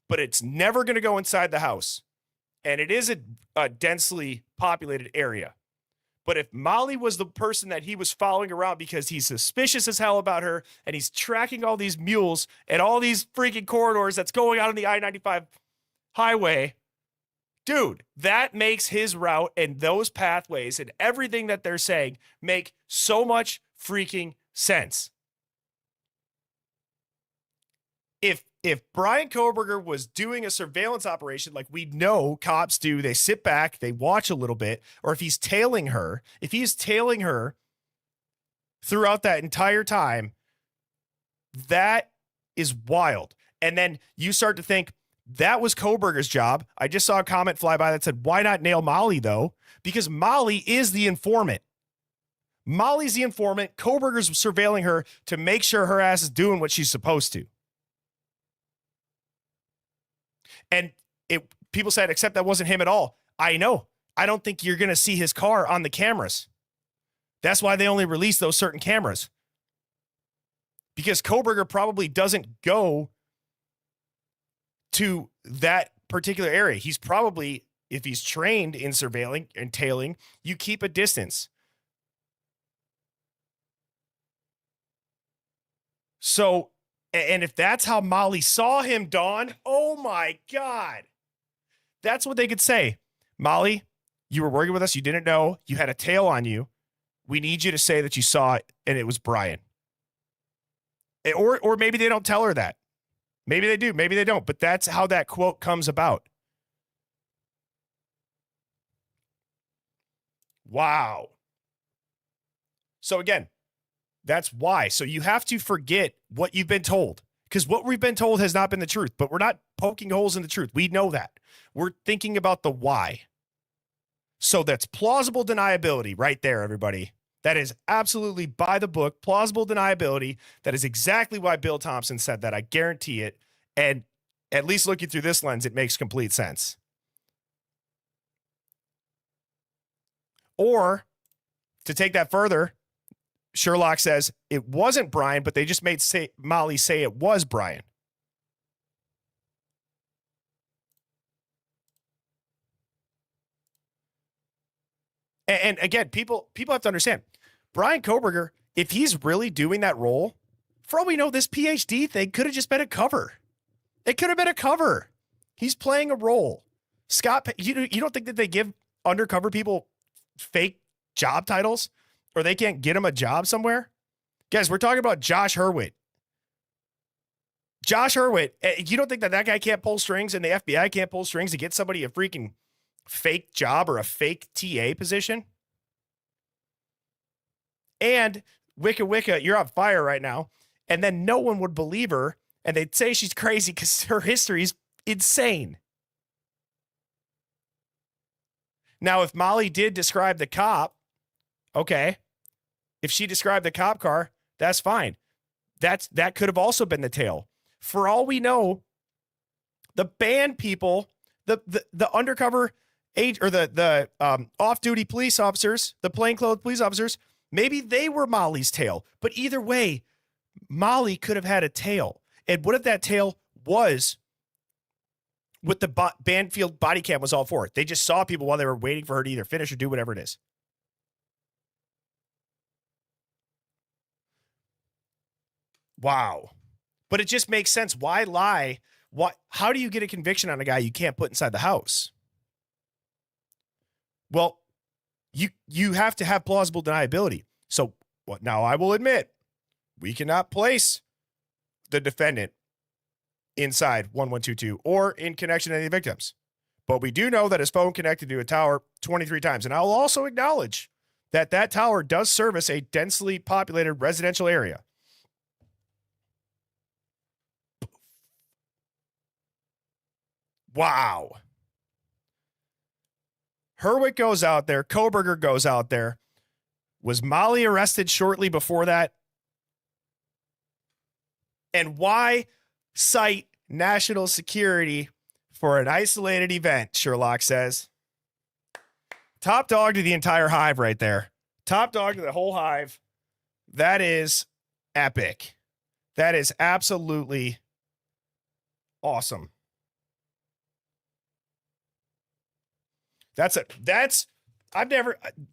But it's never going to go inside the house. And it is a densely populated area. But if Molly was the person that he was following around because he's suspicious as hell about her and he's tracking all these mules and all these freaking corridors that's going out on the I-95 highway, dude, that makes his route and those pathways and everything that they're saying make so much freaking sense. If Brian Koberger was doing a surveillance operation like we know cops do, they sit back, they watch a little bit, or if he's tailing her throughout that entire time, that is wild. And then you start to think that was Koberger's job. I just saw a comment fly by that said, why not nail Molly though? Because Molly is the informant. Molly's the informant. Koberger's surveilling her to make sure her ass is doing what she's supposed to. And people said, except that wasn't him at all. I know. I don't think you're going to see his car on the cameras. That's why they only release those certain cameras. Because Koberger probably doesn't go to that particular area. He's probably, if he's trained in surveilling and tailing, you keep a distance. So, and if that's how Molly saw him, Dawn, oh my God. That's what they could say. Molly, you were working with us. You didn't know. You had a tail on you. We need you to say that you saw it and it was Brian. Or maybe they don't tell her that. Maybe they do. Maybe they don't. But that's how that quote comes about. Wow. So again, that's why. So you have to forget what you've been told, because what we've been told has not been the truth, but we're not poking holes in the truth. We know that. We're thinking about the why. So that's plausible deniability right there, everybody. That is absolutely by the book, plausible deniability. That is exactly why Bill Thompson said that. I guarantee it. And at least looking through this lens, it makes complete sense. Or to take that further, Sherlock says it wasn't Brian, but they just made Molly say it was Brian. And again, people have to understand, Brian Koberger, if he's really doing that role, for all we know, this PhD thing could have just been a cover. It could have been a cover. He's playing a role. Scott, you don't think that they give undercover people fake job titles, or they can't get them a job somewhere? Guys, we're talking about Josh Hurwitz. Josh Hurwitz, you don't think that guy can't pull strings and the FBI can't pull strings to get somebody a freaking fake job or a fake TA position? And Wicca, you're on fire right now. And then no one would believe her, and they'd say she's crazy because her history is insane. Now, if Molly did describe the cop, okay. If she described the cop car, that's fine. That could have also been the tail. For all we know, the band people, the undercover age or the off-duty police officers, the plainclothes police officers, maybe they were Molly's tail. But either way, Molly could have had a tail. And what if that tail was what the Banfield body cam was all for? They just saw people while they were waiting for her to either finish or do whatever it is. Wow. But it just makes sense. Why lie? How do you get a conviction on a guy you can't put inside the house? Well, you have to have plausible deniability. So now I will admit, we cannot place the defendant inside 1122 or in connection to any victims. But we do know that his phone connected to a tower 23 times. And I'll also acknowledge that that tower does service a densely populated residential area. Wow. Hurwitz goes out there. Koberger goes out there. Was Molly arrested shortly before that? And why cite national security for an isolated event, Sherlock says. Top dog to the entire hive right there. Top dog to the whole hive. That is epic. That is absolutely awesome.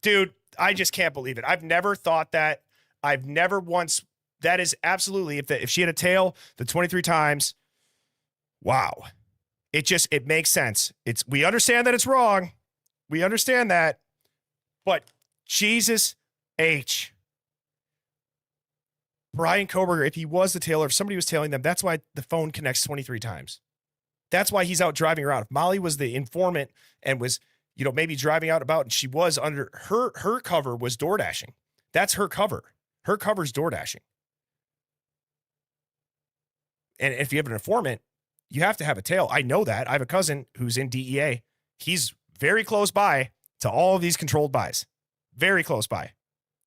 Dude, I just can't believe it. I've never thought that. I've never once, that is absolutely, if she had a tail the 23 times, wow. It makes sense. We understand that it's wrong. We understand that, but Jesus H. Brian Koberger, if he was the tailer, if somebody was tailing them, that's why the phone connects 23 times. That's why he's out driving around. If Molly was the informant and was, maybe driving out about, and she was under her cover was door dashing. That's her cover. Her cover's door dashing. And if you have an informant, you have to have a tail. I know that. I have a cousin who's in DEA. He's very close by to all of these controlled buys. Very close by.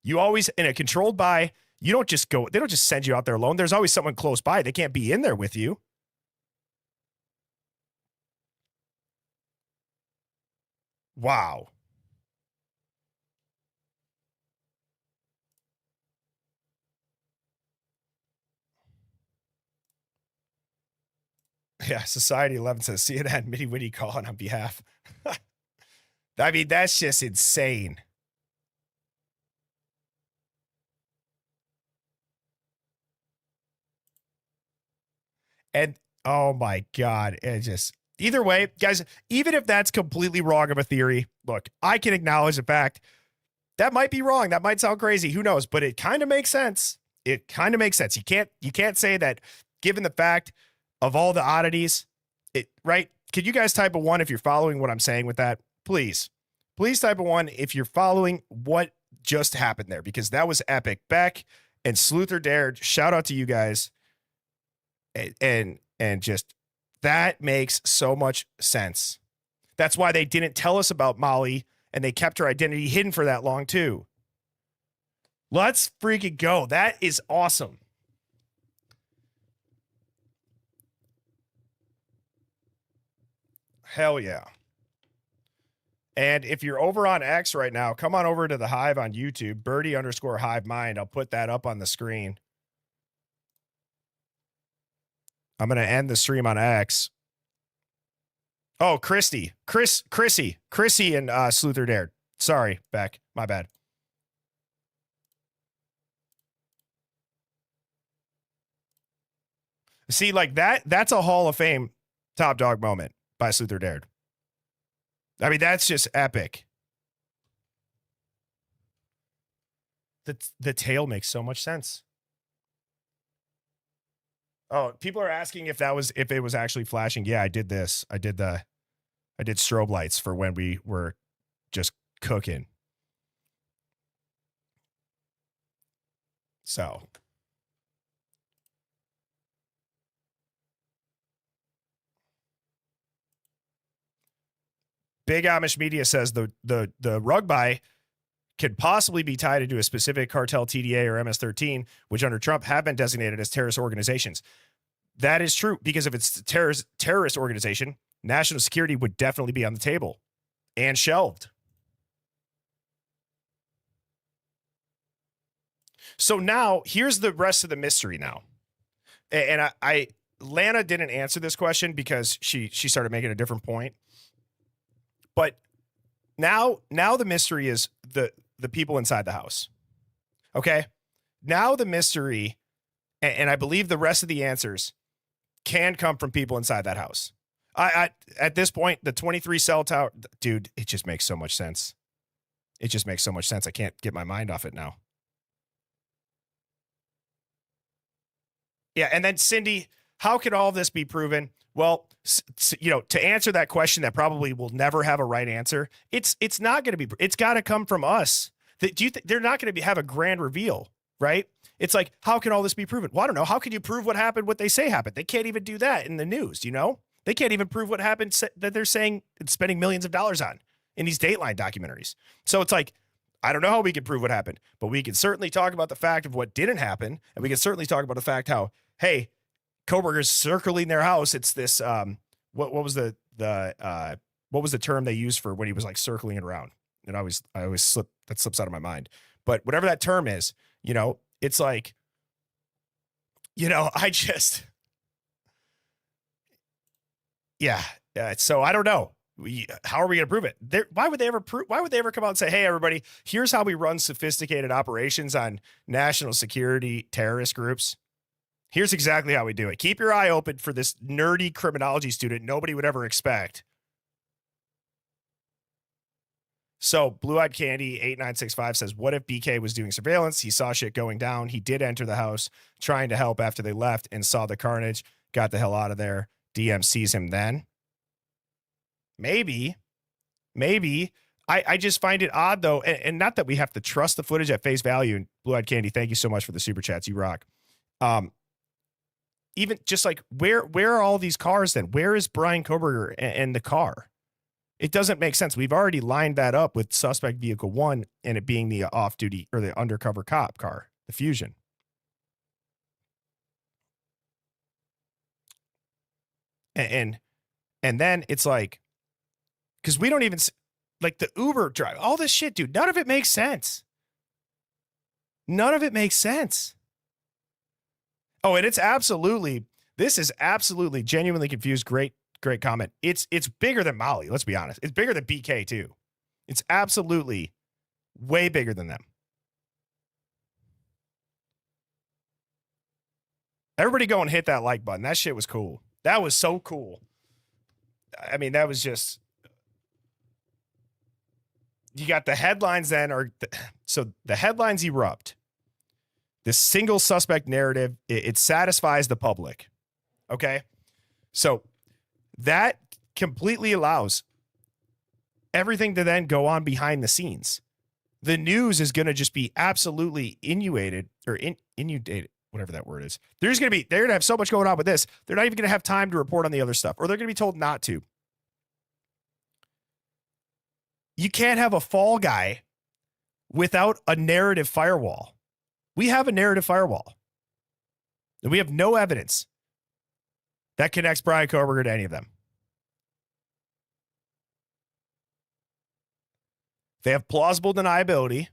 You always, in a controlled buy, they don't just send you out there alone. There's always someone close by. They can't be in there with you. Wow. Yeah, Society 11 says CNN Mitty Witty calling on behalf. I mean, that's just insane. And oh my God, it just either way, guys, even if that's completely wrong of a theory, look, I can acknowledge the fact that might be wrong. That might sound crazy. Who knows? But it kind of makes sense. It kind of makes sense. You can't say that given the fact of all the oddities, right? Could you guys type a 1 if you're following what I'm saying with that? Please. Please type a 1 if you're following what just happened there, because that was epic. Beck and Sleuther Dared, shout out to you guys. And just that makes so much sense. That's why they didn't tell us about Molly and they kept her identity hidden for that long too. Let's freaking go. That is awesome. Hell yeah. And if you're over on X right now, come on over to the Hive on YouTube, Birdie_Hive Mind. I'll put that up on the screen. I'm going to end the stream on X. Oh, Chrissy and Sleuther Dared. Sorry, Beck. My bad. See, like that's a Hall of Fame top dog moment by Sleuther Dared. I mean, that's just epic. The tail makes so much sense. Oh, people are asking if it was actually flashing. Yeah, I did this. I did strobe lights for when we were just cooking. So Big Amish Media says the rug buy could possibly be tied into a specific cartel, TDA or MS-13, which under Trump have been designated as terrorist organizations. That is true, because if it's a terrorist organization, national security would definitely be on the table and shelved. So now here's the rest of the mystery now. And Lana didn't answer this question because she started making a different point. But now the mystery is the people inside the house. Okay. Now the mystery, and I believe the rest of the answers can come from people inside that house. I at this point, the 23 cell tower, dude, it just makes so much sense. It just makes so much sense. I can't get my mind off it now. Yeah. And then Cindy, how could all of this be proven? Well, to answer that question that probably will never have a right answer, it's not going to be, it's got to come from us. Do you think they're not going to have a grand reveal, right? It's like, how can all this be proven? Well, I don't know. How can you prove what they say happened? They can't even do that in the news, They can't even prove what happened that they're saying and spending millions of dollars on in these Dateline documentaries. So it's like, I don't know how we can prove what happened, but we can certainly talk about the fact of what didn't happen. And we can certainly talk about the fact how, hey, Koberger's circling their house. It's this, what was the what was the term they used for when he was like circling it around? And I always slips out of my mind, but whatever that term is, it's like, I just, yeah. So I don't know. How are we going to prove it? Why would they ever come out and say, hey, everybody, here's how we run sophisticated operations on national security terrorist groups. Here's exactly how we do it. Keep your eye open for this nerdy criminology student nobody would ever expect. So Blue-Eyed Candy 8965 says, what if BK was doing surveillance? He saw shit going down. He did enter the house trying to help after they left and saw the carnage, got the hell out of there. DM sees him then. Maybe. I just find it odd though. And not that we have to trust the footage at face value. And Blue-Eyed Candy, thank you so much for the super chats. You rock. Even just like where are all these cars then? Where is Brian Koberger and the car? It doesn't make sense. We've already lined that up with suspect vehicle 1 and it being the off-duty or the undercover cop car, the Fusion. And then it's like, because we don't even like the Uber drive, all this shit, dude. None of it makes sense. None of it makes sense. Oh, and it's absolutely This is absolutely genuinely confused. Great comment. It's bigger than Molly. Let's be honest. It's bigger than BK too. It's absolutely way bigger than them. Everybody go and hit that like button. That shit was cool. That was so cool. I mean, that was just. You got the headlines then, so the headlines erupt. This single suspect narrative, it satisfies the public. Okay? So that completely allows everything to then go on behind the scenes. The news is going to just be absolutely inundated, whatever that word is. They're going to have so much going on with this. They're not even going to have time to report on the other stuff, or they're going to be told not to. You can't have a fall guy without a narrative firewall. We have a narrative firewall. And we have no evidence that connects Bryan Kohberger to any of them. They have plausible deniability.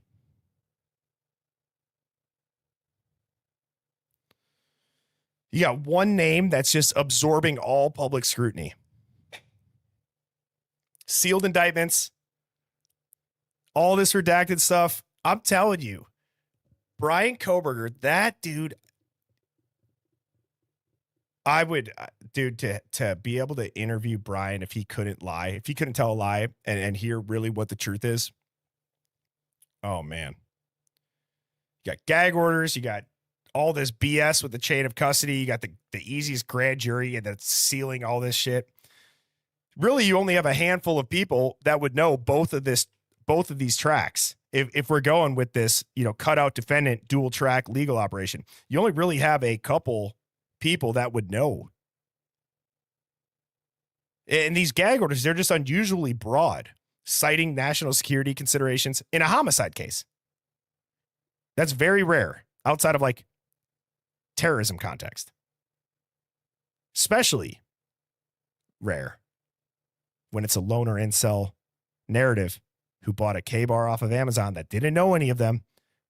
You got one name that's just absorbing all public scrutiny. Sealed indictments. All this redacted stuff. I'm telling you, Bryan Kohberger, that dude, I would, dude, to be able to interview Bryan if he couldn't lie, if he couldn't tell a lie and hear really what the truth is. Oh, man. You got gag orders. You got all this BS with the chain of custody. You got the easiest grand jury and that's sealing all this shit. Really, you only have a handful of people that would know both of these tracks. If we're going with this, cutout defendant, dual track legal operation, you only really have a couple people that would know. And these gag orders, they're just unusually broad, citing national security considerations in a homicide case. That's very rare outside of like terrorism context. Especially rare when it's a loner incel narrative who bought a K-bar off of Amazon that didn't know any of them,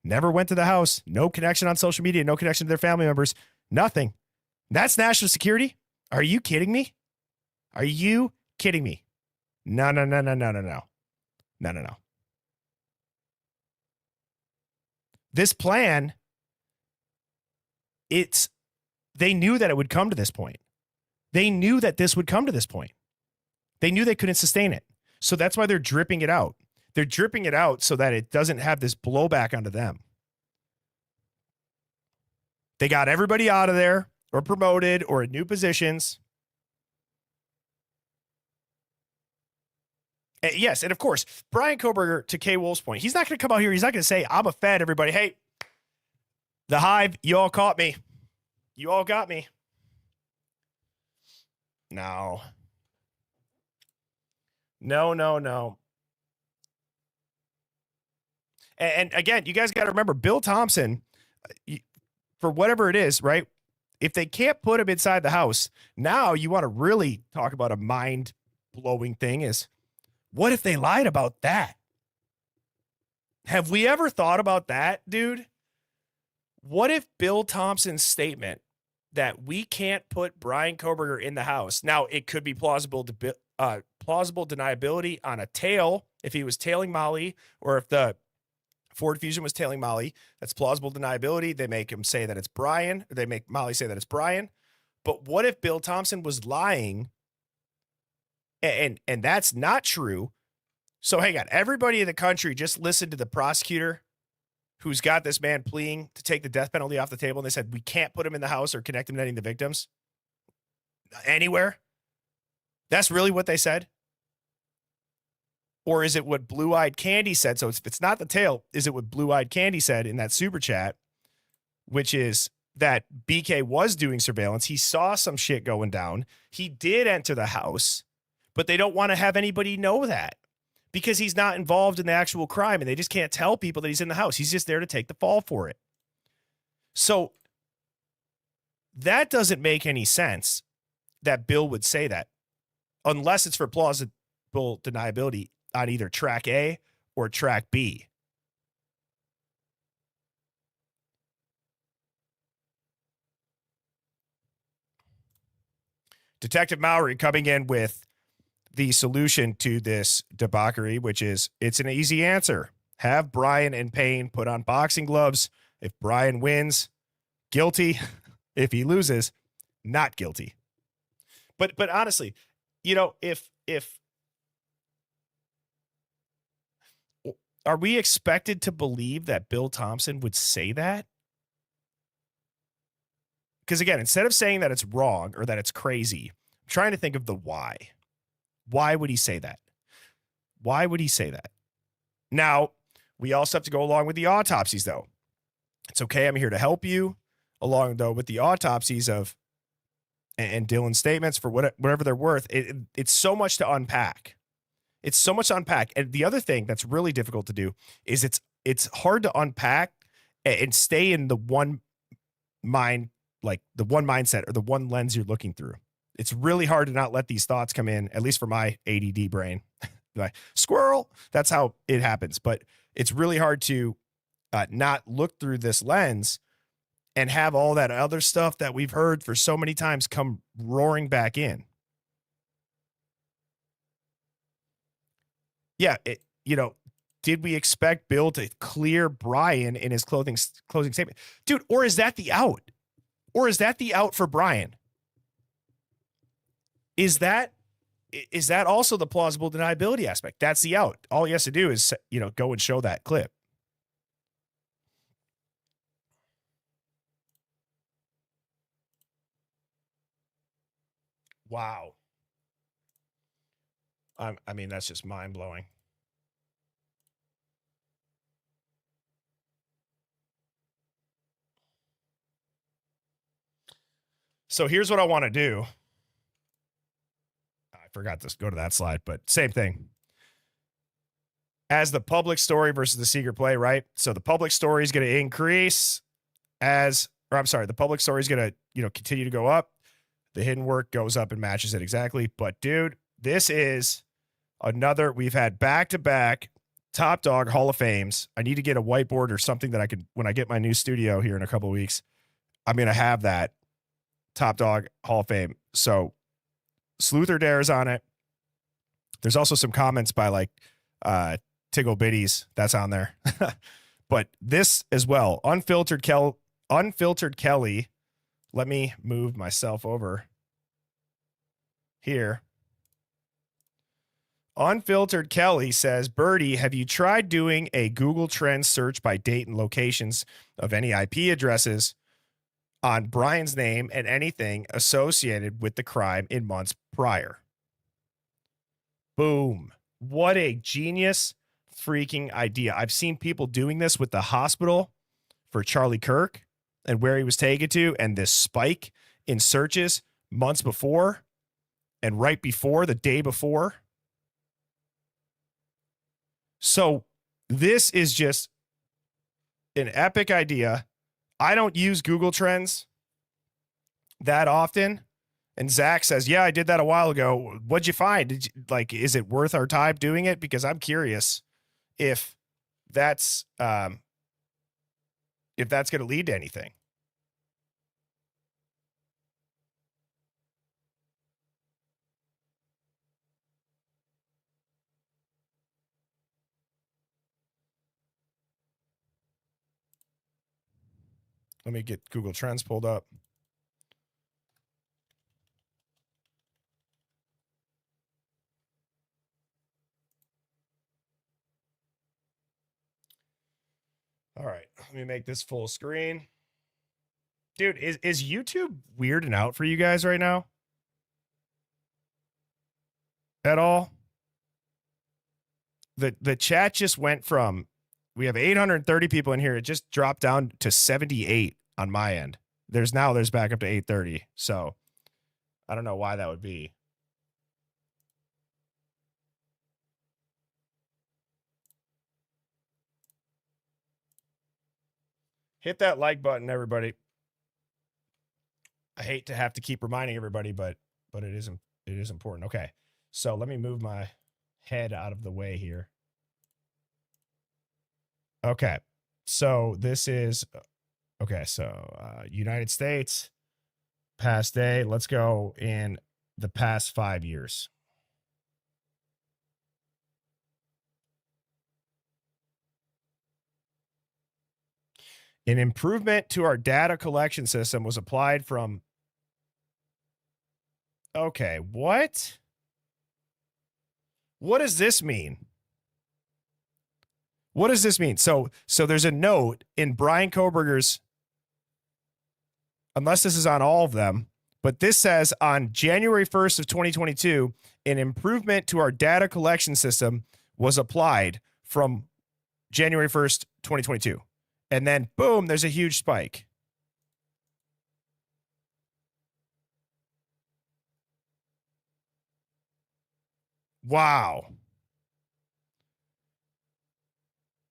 never went to the house, no connection on social media, no connection to their family members, nothing. That's national security? Are you kidding me? Are you kidding me? No. This plan, they knew that it would come to this point. They knew that this would come to this point. They knew they couldn't sustain it. So that's why they're dripping it out. They're dripping it out so that it doesn't have this blowback onto them. They got everybody out of there or promoted or in new positions. And yes, and of course, Bryan Kohberger, to K. Wolf's point, he's not going to come out here. He's not going to say, I'm a Fed, everybody. Hey, the Hive, you all caught me. You all got me. No. And again, you guys got to remember, Bill Thompson, for whatever it is, right? If they can't put him inside the house, now you want to really talk about a mind-blowing thing is, what if they lied about that? Have we ever thought about that, dude? What if Bill Thompson's statement that we can't put Bryan Kohberger in the house, now it could be plausible deniability on a tail, if he was tailing Molly, or if the Ford Fusion was tailing Molly, that's plausible deniability. They make him say that it's Bryan, or they make Molly say that it's Bryan. But what if Bill Thompson was lying and that's not true? So hang on, everybody in the country just listened to the prosecutor who's got this man pleading to take the death penalty off the table, and they said, we can't put him in the house or connect him to any of the victims anywhere. That's really what they said? Or is it what Blue Eyed Candy said? So if it's not the tail, is it what Blue Eyed Candy said in that super chat, which is that BK was doing surveillance. He saw some shit going down. He did enter the house, but they don't want to have anybody know that because he's not involved in the actual crime, and they just can't tell people that he's in the house. He's just there to take the fall for it. So that doesn't make any sense that Bill would say that unless it's for plausible deniability on either track A or track B. Detective Mowry coming in with the solution to this debauchery, which is it's an easy answer. Have Brian and Payne put on boxing gloves. If Brian wins, guilty. If he loses, not guilty. But honestly, you know, if are we expected to believe that Bill Thompson would say that? Because again, instead of saying that it's wrong or that it's crazy, I'm trying to think of the why. Why would he say that? Why would he say that? Now, we also have to go along with the autopsies, though. It's okay. I'm here to help you along, though, with the autopsies of and Dylan's statements for whatever they're worth. It's so much to unpack. It's so much to unpack. And the other thing that's really difficult to do is it's hard to unpack and stay in the one mind, like the one mindset or the one lens you're looking through. It's really hard to not let these thoughts come in, at least for my ADD brain. Like, squirrel. That's how it happens. But it's really hard to not look through this lens and have all that other stuff that we've heard for so many times come roaring back in. Yeah, did we expect Bill to clear Brian in his closing statement? Dude, or is that the out? Or is that the out for Brian? Is that also the plausible deniability aspect? That's the out. All he has to do is, go and show that clip. Wow. I mean, that's just mind blowing. So here's what I want to do. I forgot to go to that slide, but same thing. As the public story versus the secret play, right? So the public story is going to increase the public story is going to, continue to go up. The hidden work goes up and matches it exactly. But dude, this is we've had back-to-back Top Dog Hall of Fames. I need to get a whiteboard or something that I could, when I get my new studio here in a couple of weeks, I'm going to have that Top Dog Hall of Fame. So Sleuth Dare's on it. There's also some comments by Tiggle Biddies that's on there. But this as well, Unfiltered Kelly. Let me move myself over here. Unfiltered Kelly says, Birdie, have you tried doing a Google Trends search by date and locations of any IP addresses on Brian's name and anything associated with the crime in months prior? Boom. What a genius freaking idea. I've seen people doing this with the hospital for Charlie Kirk and where he was taken to, and this spike in searches months before and right before, the day before. So this is just an epic idea. I don't use Google Trends that often. And Zach says, yeah, I did that a while ago. What'd you find? Is it worth our time doing it? Because I'm curious if that's going to lead to anything. Let me get Google Trends pulled up. All right, let me make this full screen. Dude, is YouTube weirding out for you guys right now? At all? The chat just went from, we have 830 people in here. It just dropped down to 78 on my end. There's back up to 830. So I don't know why that would be. Hit that like button, everybody. I hate to have to keep reminding everybody, but it is important. Okay. So let me move my head out of the way here. Okay. So this is okay. So United States past day. Let's go in the past 5 years. An improvement to our data collection system was applied from. Okay, what? What does this mean? What does this mean? So there's a note in Brian Koberger's, unless this is on all of them, but this says on January 1st of 2022, an improvement to our data collection system was applied from January 1st, 2022. And then boom, there's a huge spike. Wow.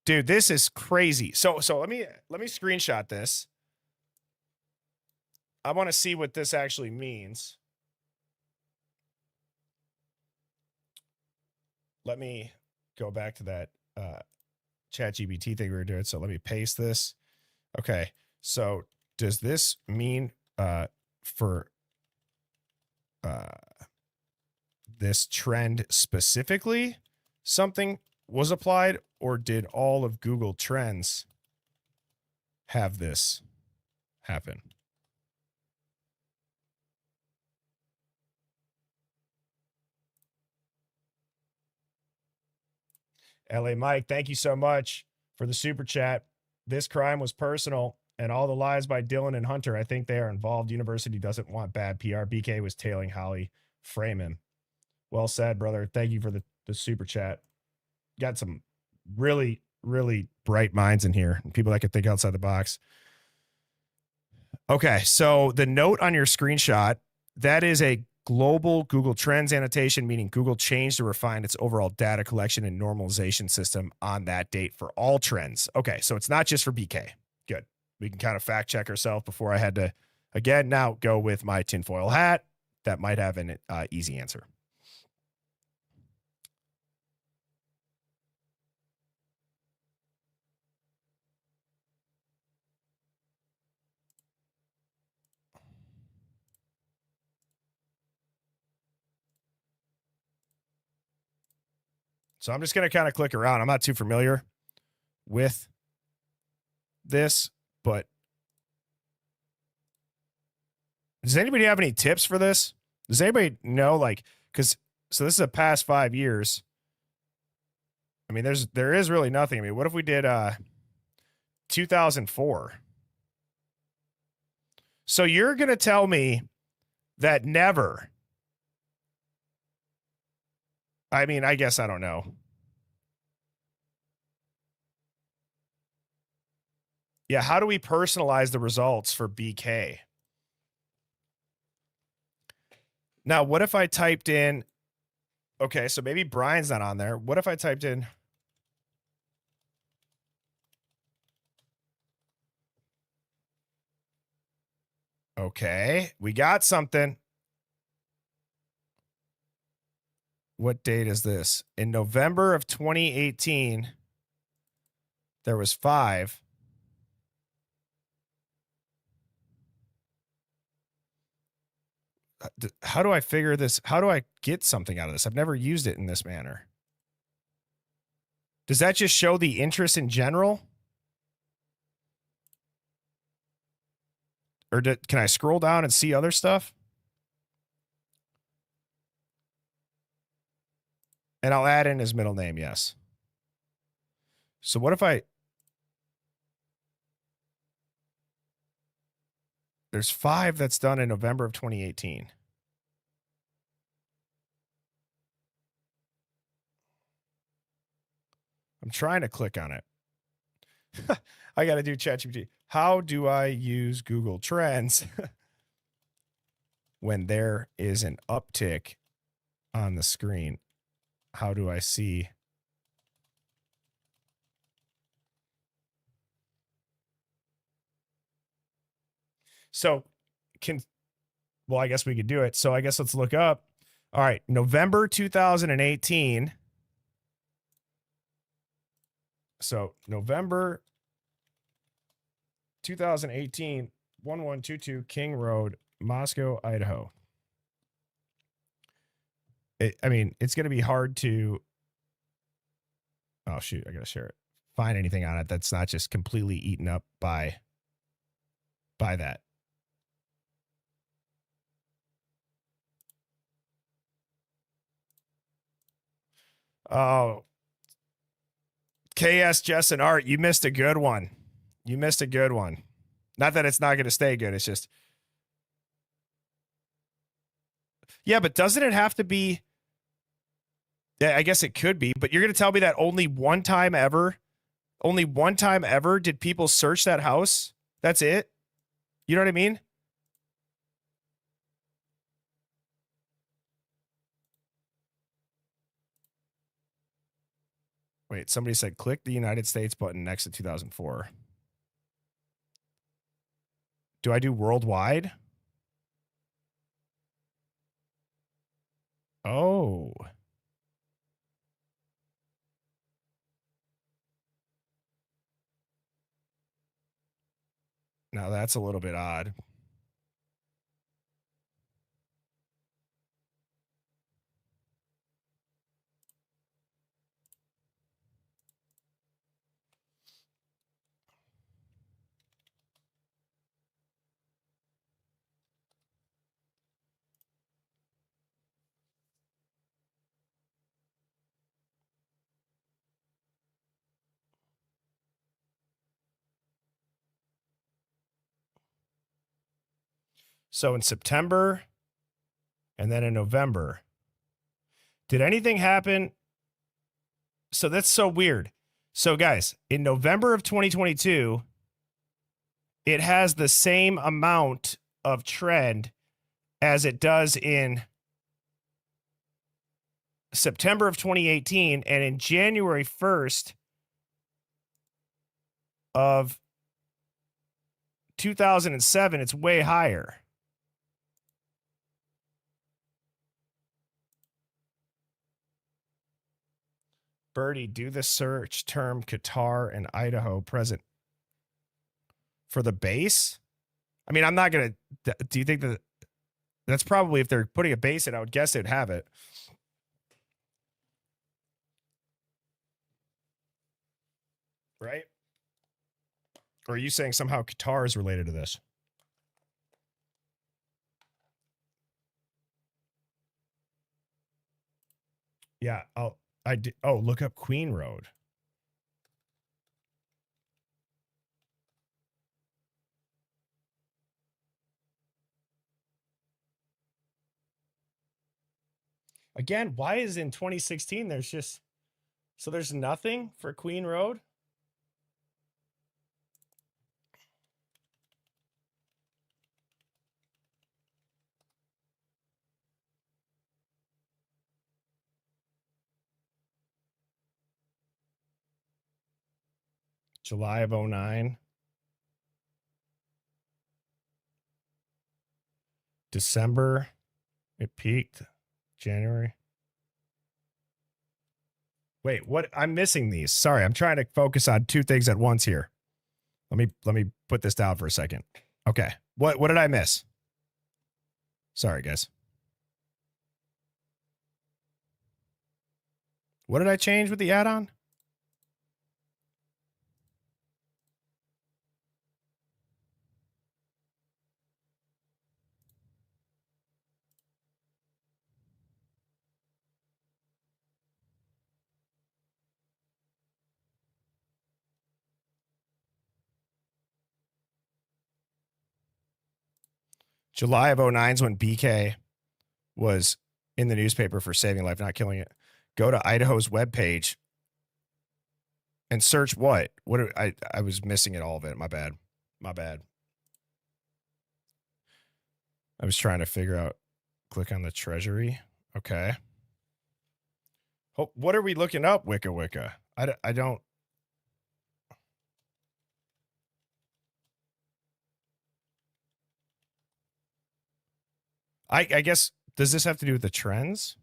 Dude, this is crazy. So let me screenshot this. I want to see what this actually means. Let me go back to that ChatGPT thing we were doing. So let me paste this. Okay. So does this mean for this trend specifically something was applied, or did all of Google Trends have this happen? LA Mike, thank you so much for the super chat. This crime was personal, and all the lies by Dylan and Hunter, I think they are involved. University doesn't want bad PR. BK was tailing Holly. Frame him. Well said, brother. Thank you for the super chat. Got some really, really bright minds in here. People that can think outside the box. Okay, so the note on your screenshot, that is a global Google Trends annotation, meaning Google changed or refined its overall data collection and normalization system on that date for all trends. Okay, so it's not just for BK. Good. We can kind of fact check ourselves before I had to, again, now go with my tinfoil hat. That might have an easy answer. So I'm just going to kind of click around. I'm not too familiar with this, but does anybody have any tips for this? Does anybody know, like, because so this is the past 5 years. I mean, there is really nothing. I mean, what if we did 2004? So you're going to tell me that never. I mean, I guess I don't know. Yeah, how do we personalize the results for BK? Now, what if I typed in, okay, so maybe Brian's not on there. What if I typed in, okay, we got something. What date is this? In November of 2018, there was 5. How do I figure this? How do I get something out of this? I've never used it in this manner. Does that just show the interest in general? Or can I scroll down and see other stuff? And I'll add in his middle name, yes. So what if there's 5 that's done in November of 2018. I'm trying to click on it. I got to do ChatGPT. How do I use Google Trends when there is an uptick on the screen? How do I see? So well, I guess we could do it. So I guess let's look up. All right, November 2018. So November 2018, 1122 King Road, Moscow, Idaho. I mean, it's going to be hard to, oh shoot, I got to share it. Find anything on it that's not just completely eaten up by that. Oh, KS, Jess, and Art, you missed a good one. You missed a good one. Not that it's not going to stay good. It's just, yeah, but doesn't it have to be? Yeah, I guess it could be, but you're going to tell me that only one time ever did people search that house? That's it? You know what I mean? Wait, somebody said click the United States button next to 2004. Do I do worldwide? Oh. Now that's a little bit odd. So in September and then in November, did anything happen? So that's so weird. So guys, in November of 2022, it has the same amount of trend as it does in September of 2018, and in January 1st of 2007, it's way higher. Birdie, do the search term Qatar and Idaho present for the base. I mean, I'm not going to, do you think that that's probably, if they're putting a base in, I would guess they'd have it. Right? Or are you saying somehow Qatar is related to this? Yeah. Oh, look up Queen Road. Again, why is in 2016 there's just, so there's nothing for Queen Road? July of 09. December, it peaked. January. Wait, what? I'm missing these. Sorry, I'm trying to focus on two things at once here. Let me put this down for a second. Okay. What did I miss? Sorry, guys. What did I change with the add-on? July of 09 is when BK was in the newspaper for saving life, not killing it. Go to Idaho's webpage and search what? I was missing it, all of it. My bad. My bad. I was trying to figure out. Click on the treasury. Okay. Oh, what are we looking up, Wicca Wicca? I don't. I guess, does this have to do with the trends?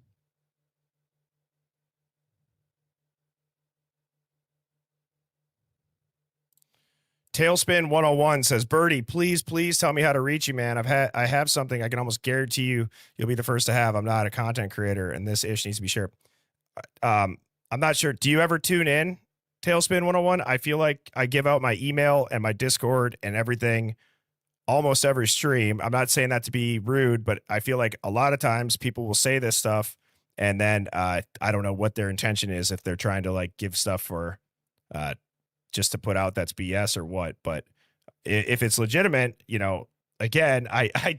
Tailspin 101 says, Birdie, please tell me how to reach you, man. I have something I can almost guarantee you'll be the first to have. I'm not a content creator, and this ish needs to be shared. I'm not sure. Do you ever tune in, Tailspin 101? I feel like I give out my email and my Discord and everything almost every stream. I'm not saying that to be rude, but I feel like a lot of times people will say this stuff, and then I don't know what their intention is, if they're trying to like give stuff for just to put out that's BS or what. But if it's legitimate, you know, again, I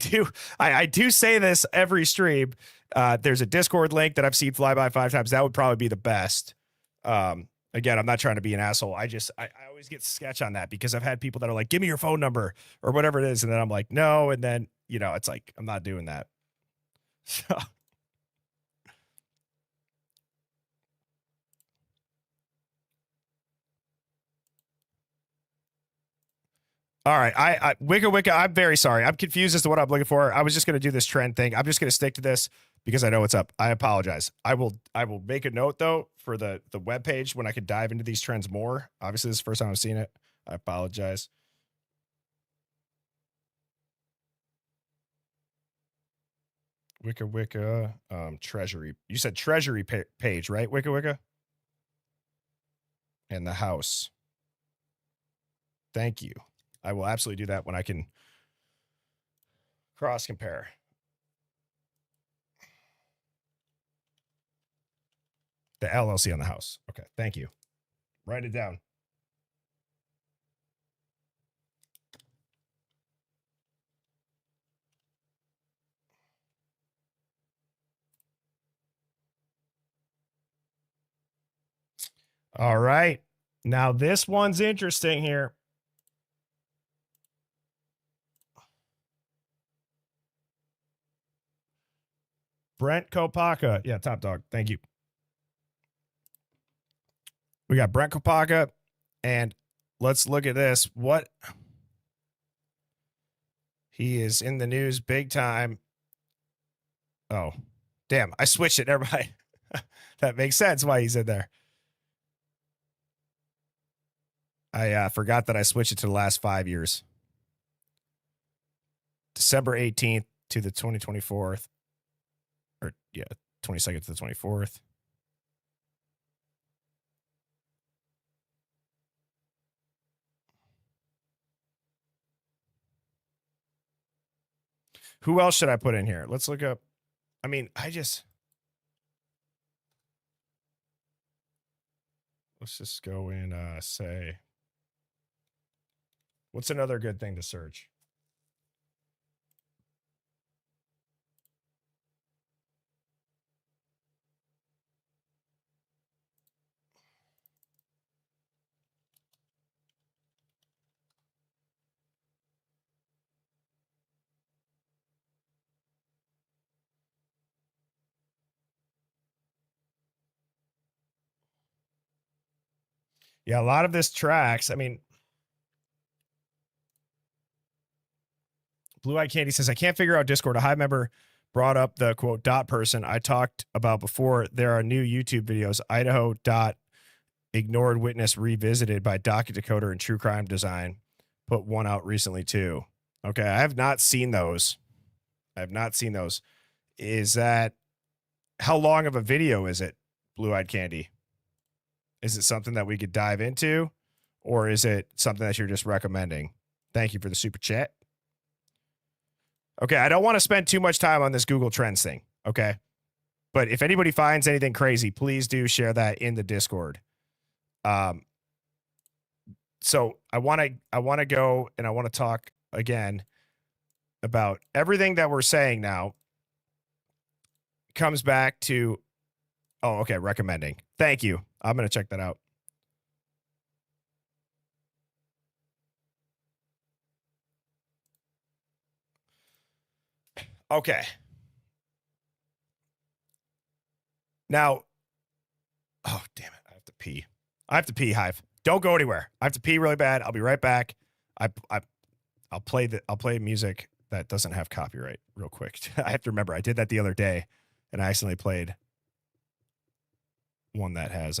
do say this every stream. There's a Discord link that I've seen fly by 5 times. That would probably be the best. Again, I'm not trying to be an asshole. I always get sketch on that because I've had people that are like, give me your phone number or whatever it is. And then I'm like, no. And then, you know, it's like, I'm not doing that. So. All right. Wicca, I'm very sorry. I'm confused as to what I'm looking for. I was just going to do this trend thing. I'm just going to stick to this because I know what's up. I apologize. I will make a note though for the web page when I can dive into these trends more. Obviously, this is the first time I've seen it. I apologize. Wicca, treasury. You said treasury page, right? Wicca. And the house. Thank you. I will absolutely do that when I can cross compare. The LLC on the house. Okay, thank you. Write it down. All right. Now this one's interesting here. Brent Kopaka. Yeah, top dog. Thank you. We got Brent Kopaka, and let's look at this. What? He is in the news big time. Oh, damn. I switched it. Never mind. That makes sense why he's in there. I forgot that I switched it to the last 5 years. December 18th to the 2024th. Or, yeah, 22nd to the 24th. Who else should I put in here? Let's look up. I mean, let's just go in, say, what's another good thing to search? Yeah, a lot of this tracks. I mean, Blue Eyed Candy says, I can't figure out Discord. A Hive member brought up the quote dot person I talked about before. There are new YouTube videos, Idaho dot ignored witness revisited by Docket Decoder and True Crime Design. Put one out recently too. Okay, I have not seen those. Is that, how long of a video is it, Blue Eyed Candy? Is it something that we could dive into, or is it something that you're just recommending? Thank you for the super chat. Okay, I don't want to spend too much time on this Google Trends thing, okay? But if anybody finds anything crazy, please do share that in the Discord. So I want to go and I want to talk again about everything that we're saying now comes back to, oh, okay, recommending. Thank you. I'm going to check that out. Okay. Now, oh, damn it. I have to pee, Hive. Don't go anywhere. I have to pee really bad. I'll be right back. I'll play music that doesn't have copyright real quick. I have to remember I did that the other day and I accidentally played one that has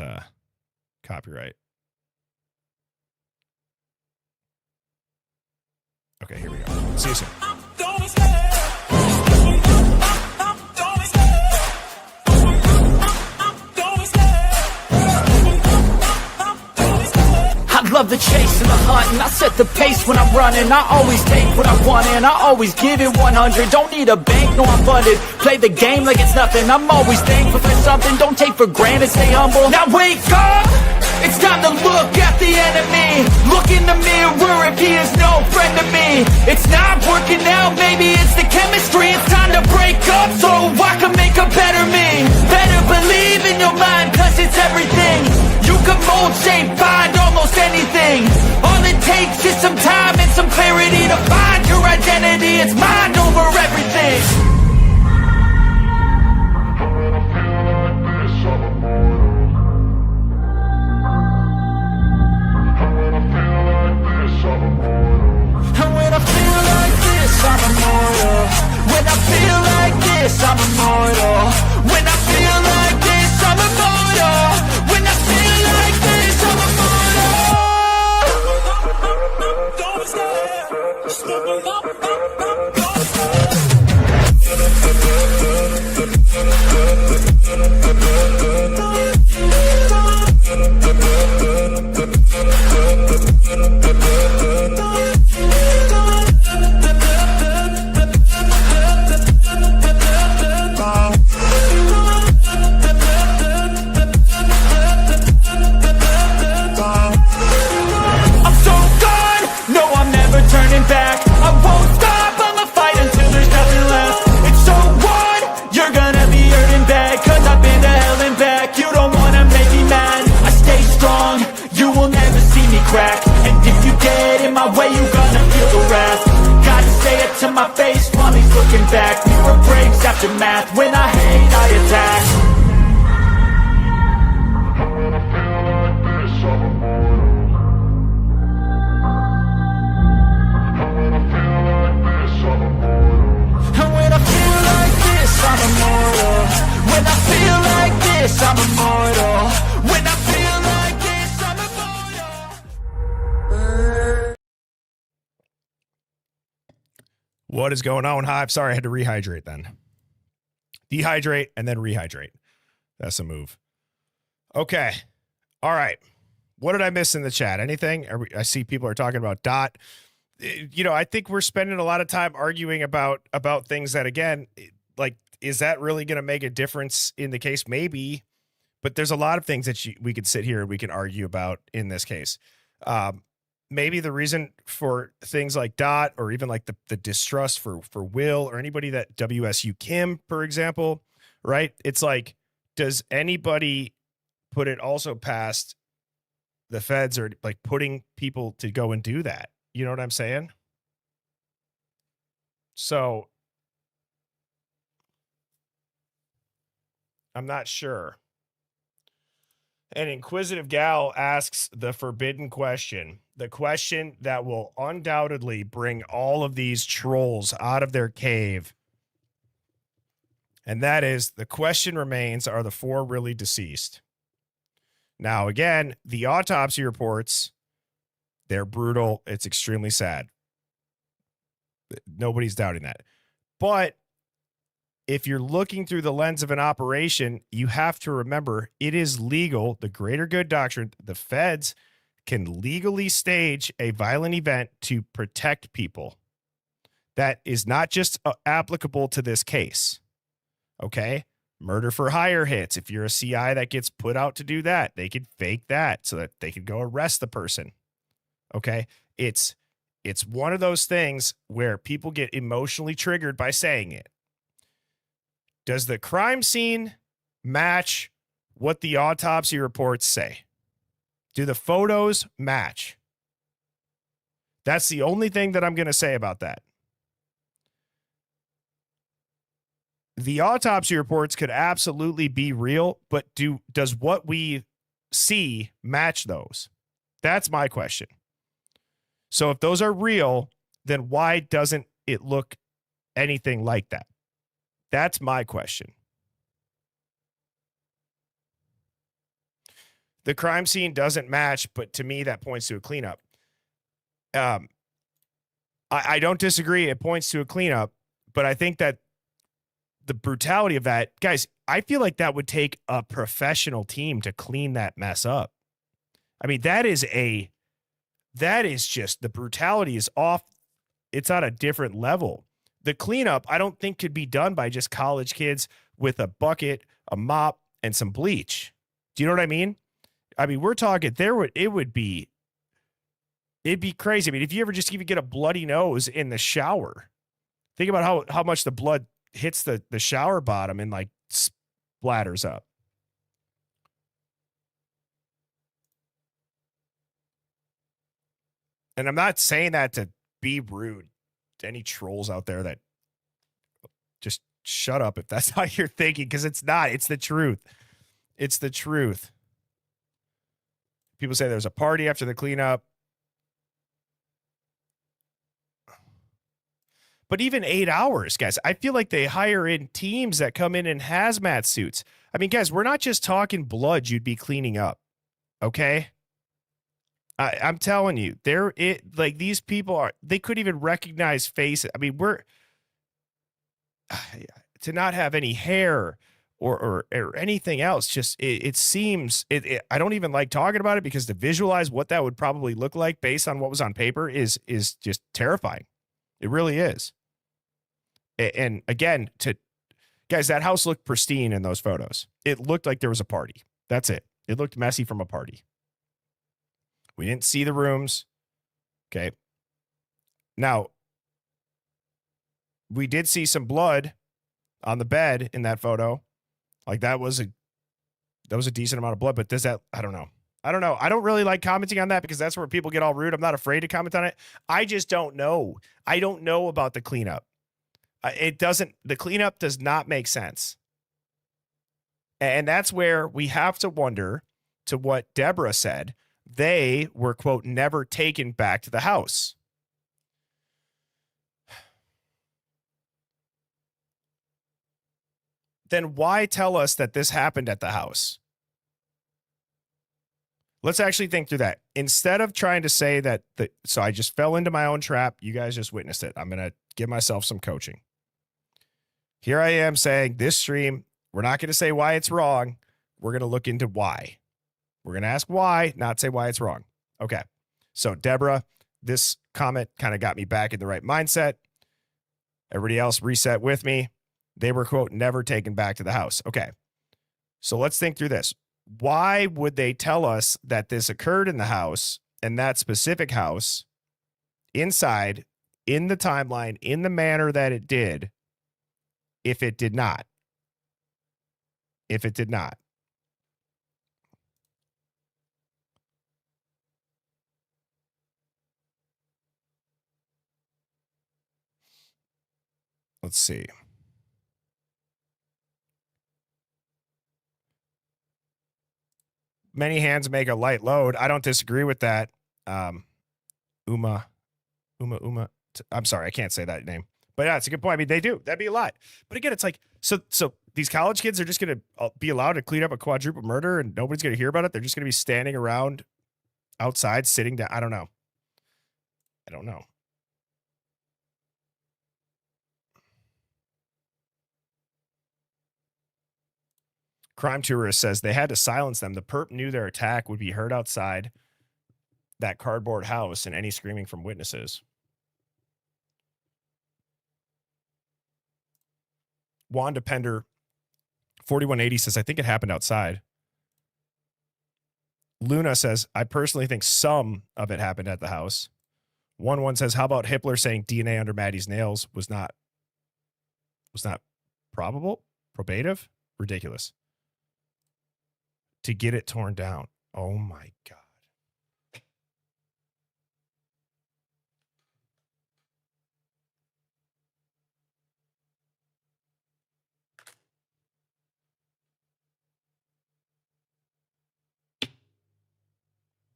copyright. Okay, here we go. See you soon. I love the chase and the hunt, and I set the pace when I'm running. I always take what I want and I always give it 100. Don't need a bank, no I'm funded. Play the game like it's nothing. I'm always thankful for something. Don't take for granted, stay humble. Now wake up! It's time to look at the enemy. Look in the mirror if he is no friend to me. It's not working out, maybe it's the chemistry. It's time to break up so I can make a better me. Better believe in your mind, cause it's everything. You can mold, shape, find almost anything. All it takes is some time and some clarity to find your identity. It's mind over everything. And when I feel like this, I'm immortal. When I feel like this, I'm immortal. When I feel like this, I'm immortal. When I feel like this, I'm turning back. I won't stop, I'ma fight until there's nothing left. It's so what? You're gonna be hurting bad, cause I've been to hell and back. You don't wanna make me mad, I stay strong. You will never see me crack. And if you get in my way, you gonna feel the wrath. Gotta say it to my face while he's looking back. Mirror breaks after math, when I hate, I attack. I'm immortal. When I feel like this, I'm immortal. When I feel like this, I'm immortal. What is going on, Hive? Sorry, I had to rehydrate then. Dehydrate and then rehydrate. That's a move. Okay. All right. What did I miss in the chat? Anything? I see people are talking about Dot. You know, I think we're spending a lot of time arguing about things that, again, like, is that really going to make a difference in the case? Maybe, but there's a lot of things that we could sit here and we can argue about in this case. Maybe the reason for things like Dot, or even like the distrust for Will, or anybody that WSU Kim, for example, right? It's like, does anybody put it also past the feds, or like putting people to go and do that? You know what I'm saying? So I'm not sure. An inquisitive gal asks the forbidden question, the question that will undoubtedly bring all of these trolls out of their cave. And that is, the question remains, are the four really deceased? Now, again, the autopsy reports, they're brutal. It's extremely sad. Nobody's doubting that. But if you're looking through the lens of an operation, you have to remember it is legal. The greater good doctrine, the feds can legally stage a violent event to protect people. That is not just applicable to this case. Okay? Murder for hire hits. If you're a CI that gets put out to do that, they could fake that so that they could go arrest the person. Okay? It's one of those things where people get emotionally triggered by saying it. Does the crime scene match what the autopsy reports say? Do the photos match? That's the only thing that I'm going to say about that. The autopsy reports could absolutely be real, but does what we see match those? That's my question. So if those are real, then why doesn't it look anything like that? That's my question. The crime scene doesn't match, but to me, that points to a cleanup. I don't disagree. It points to a cleanup, but I think that the brutality of that, guys, I feel like that would take a professional team to clean that mess up. I mean, that is just, the brutality is off. It's on a different level. The cleanup, I don't think, could be done by just college kids with a bucket, a mop, and some bleach. Do you know what I mean? I mean, we're talking it'd be crazy. I mean, if you ever just even get a bloody nose in the shower, think about how much the blood hits the shower bottom and like splatters up. And I'm not saying that to be rude to any trolls out there that just shut up if that's how you're thinking, because it's not. It's the truth. It's the truth. People say there's a party after the cleanup. But even 8 hours, guys, I feel like they hire in teams that come in hazmat suits. I mean, guys, we're not just talking blood you'd be cleaning up, okay? I'm telling you, these people they couldn't even recognize faces. I mean, to not have any hair or anything else, just it seems, I don't even like talking about it, because to visualize what that would probably look like based on what was on paper is just terrifying. It really is. And again, guys, that house looked pristine in those photos. It looked like there was a party. That's it. It looked messy from a party. We didn't see the rooms. Okay. Now, we did see some blood on the bed in that photo. Like that was a decent amount of blood, but I don't know. I don't really like commenting on that, because that's where people get all rude. I'm not afraid to comment on it. I just don't know. I don't know about the cleanup. The cleanup does not make sense. And that's where we have to wonder, to what Deborah said, they were, quote, never taken back to the house. Then why tell us that this happened at the house? Let's actually think through that. Instead of trying to say that, so I just fell into my own trap, you guys just witnessed it. I'm going to give myself some coaching. Here I am saying this stream, we're not going to say why it's wrong. We're going to look into why. We're going to ask why, not say why it's wrong. Okay. So Deborah, this comment kind of got me back in the right mindset. Everybody else reset with me. They were, quote, never taken back to the house. Okay. So let's think through this. Why would they tell us that this occurred in the house, and that specific house, inside, in the timeline, in the manner that it did, if it did not? If it did not. Let's see. Many hands make a light load. I don't disagree with that. Uma. I'm sorry, I can't say that name. But yeah, it's a good point. I mean, they do. That'd be a lot. But again, it's like, so these college kids are just going to be allowed to clean up a quadruple murder and nobody's going to hear about it? They're just going to be standing around outside, sitting down. I don't know. Crime Tourist says they had to silence them. The perp knew their attack would be heard outside that cardboard house and any screaming from witnesses. Wanda Pender 4180 says, I think it happened outside. Luna says, I personally think some of it happened at the house. 1-1 says, how about Hitler saying DNA under Maddie's nails was not probative? Ridiculous. To get it torn down. Oh my God.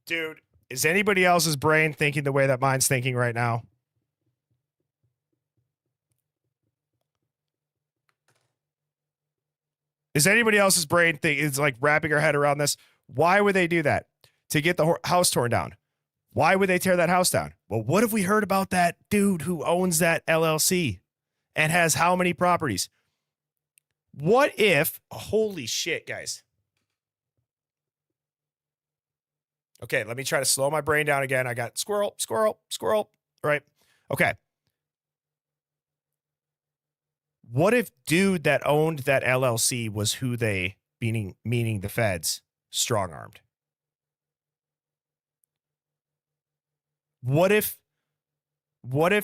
Dude, is anybody else's brain thinking the way that mine's thinking right now? Is anybody else's brain is like wrapping our head around this? Why would they do that? To get the house torn down. Why would they tear that house down? Well, what have we heard about that dude who owns that LLC and has how many properties? What if, holy shit, guys. Okay, let me try to slow my brain down again. I got squirrel, right? Okay. What if dude that owned that LLC was who they, meaning the feds, strong-armed? What if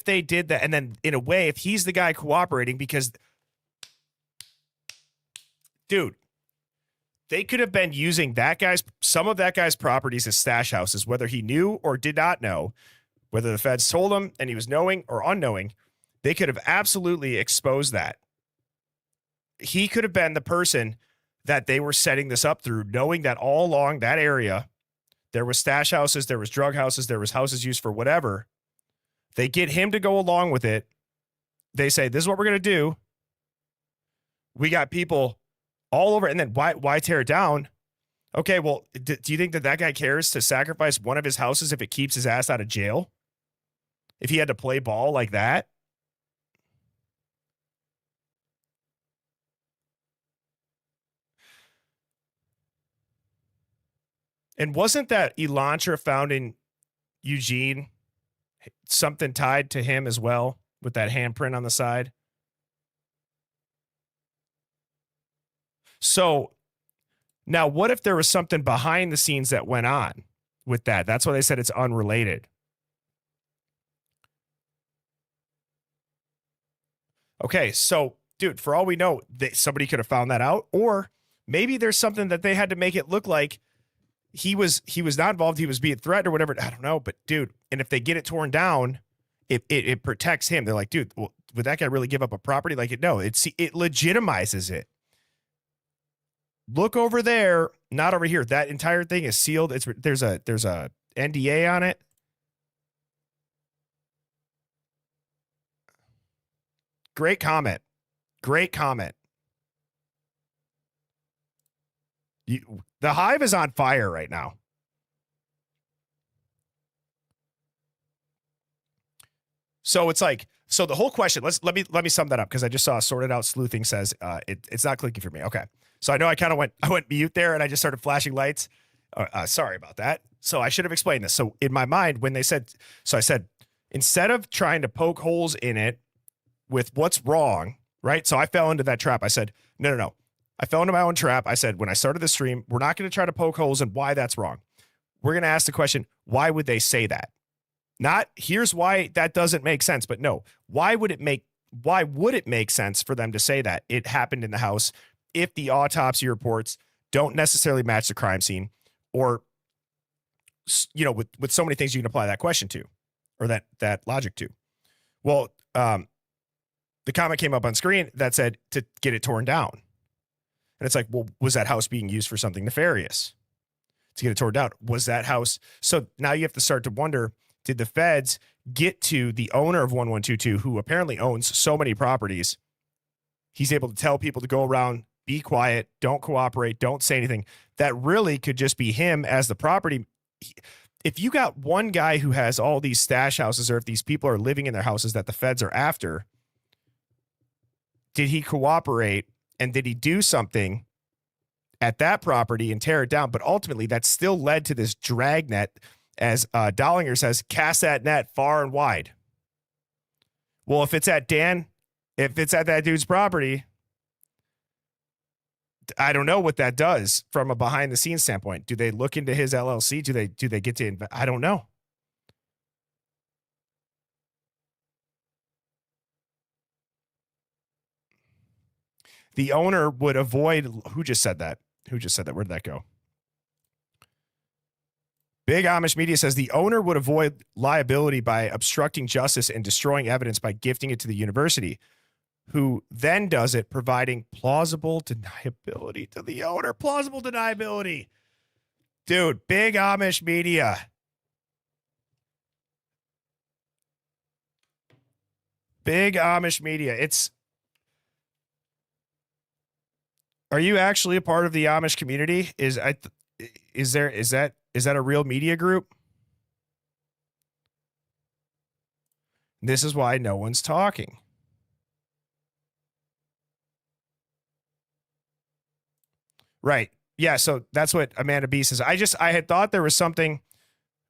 they did that? And then in a way, if he's the guy cooperating, because dude, they could have been using some of that guy's properties as stash houses, whether he knew or did not know, whether the feds told him and he was knowing or unknowing, they could have absolutely exposed that. He could have been the person that they were setting this up through, knowing that all along that area, there was stash houses, there was drug houses, there was houses used for whatever. They get him to go along with it. They say, this is what we're going to do. We got people all over. And then why tear it down? Okay, well, do you think that guy cares to sacrifice one of his houses if it keeps his ass out of jail? If he had to play ball like that? And wasn't that Elantra found in Eugene something tied to him as well with that handprint on the side? So now what if there was something behind the scenes that went on with that? That's why they said it's unrelated. Okay, so dude, for all we know, somebody could have found that out, or maybe there's something that they had to make it look like he was not involved, he was being threatened or whatever. I don't know, but dude, and if they get it torn down, it protects him. They're like, dude, well, would that guy really give up a property? Like, no, it legitimizes it. Look over there, not over here. That entire thing is sealed. There's a NDA on it. Great comment. The Hive is on fire right now. So it's like, the whole question, let me sum that up, because I just saw Sorted Out Sleuthing says it's not clicking for me. Okay. So I know I went mute there and I just started flashing lights. Sorry about that. So I should have explained this. So in my mind, when they said, I said, instead of trying to poke holes in it with what's wrong, right? So I fell into that trap. I said, no. I fell into my own trap. I said, when I started the stream, we're not going to try to poke holes in why that's wrong. We're going to ask the question, why would they say that? Not here's why that doesn't make sense, but no, why would it make sense for them to say that it happened in the house if the autopsy reports don't necessarily match the crime scene, or, with so many things you can apply that question to, or that logic to? Well, the comment came up on screen that said to get it torn down. And it's like, well, was that house being used for something nefarious to get it torn down? Was that house? So now you have to start to wonder, did the feds get to the owner of 1122, who apparently owns so many properties? He's able to tell people to go around, be quiet, don't cooperate, don't say anything. That really could just be him as the property. If you got one guy who has all these stash houses, or if these people are living in their houses that the feds are after, did he cooperate? And did he do something at that property and tear it down? But ultimately, that still led to this dragnet, as Dollinger says, cast that net far and wide. Well, if it's at that dude's property, I don't know what that does from a behind the scenes standpoint. Do they look into his LLC? Do they get to invest? I don't know. The owner would avoid, who just said that? Where did that go? Big Amish Media says the owner would avoid liability by obstructing justice and destroying evidence by gifting it to the university, who then does it, providing plausible deniability to the owner. Plausible deniability. Dude, Big Amish Media. Big Amish Media. Are you actually a part of the Amish community? Is that a real media group? This is why no one's talking. Right. Yeah, so that's what Amanda B says. I had thought there was something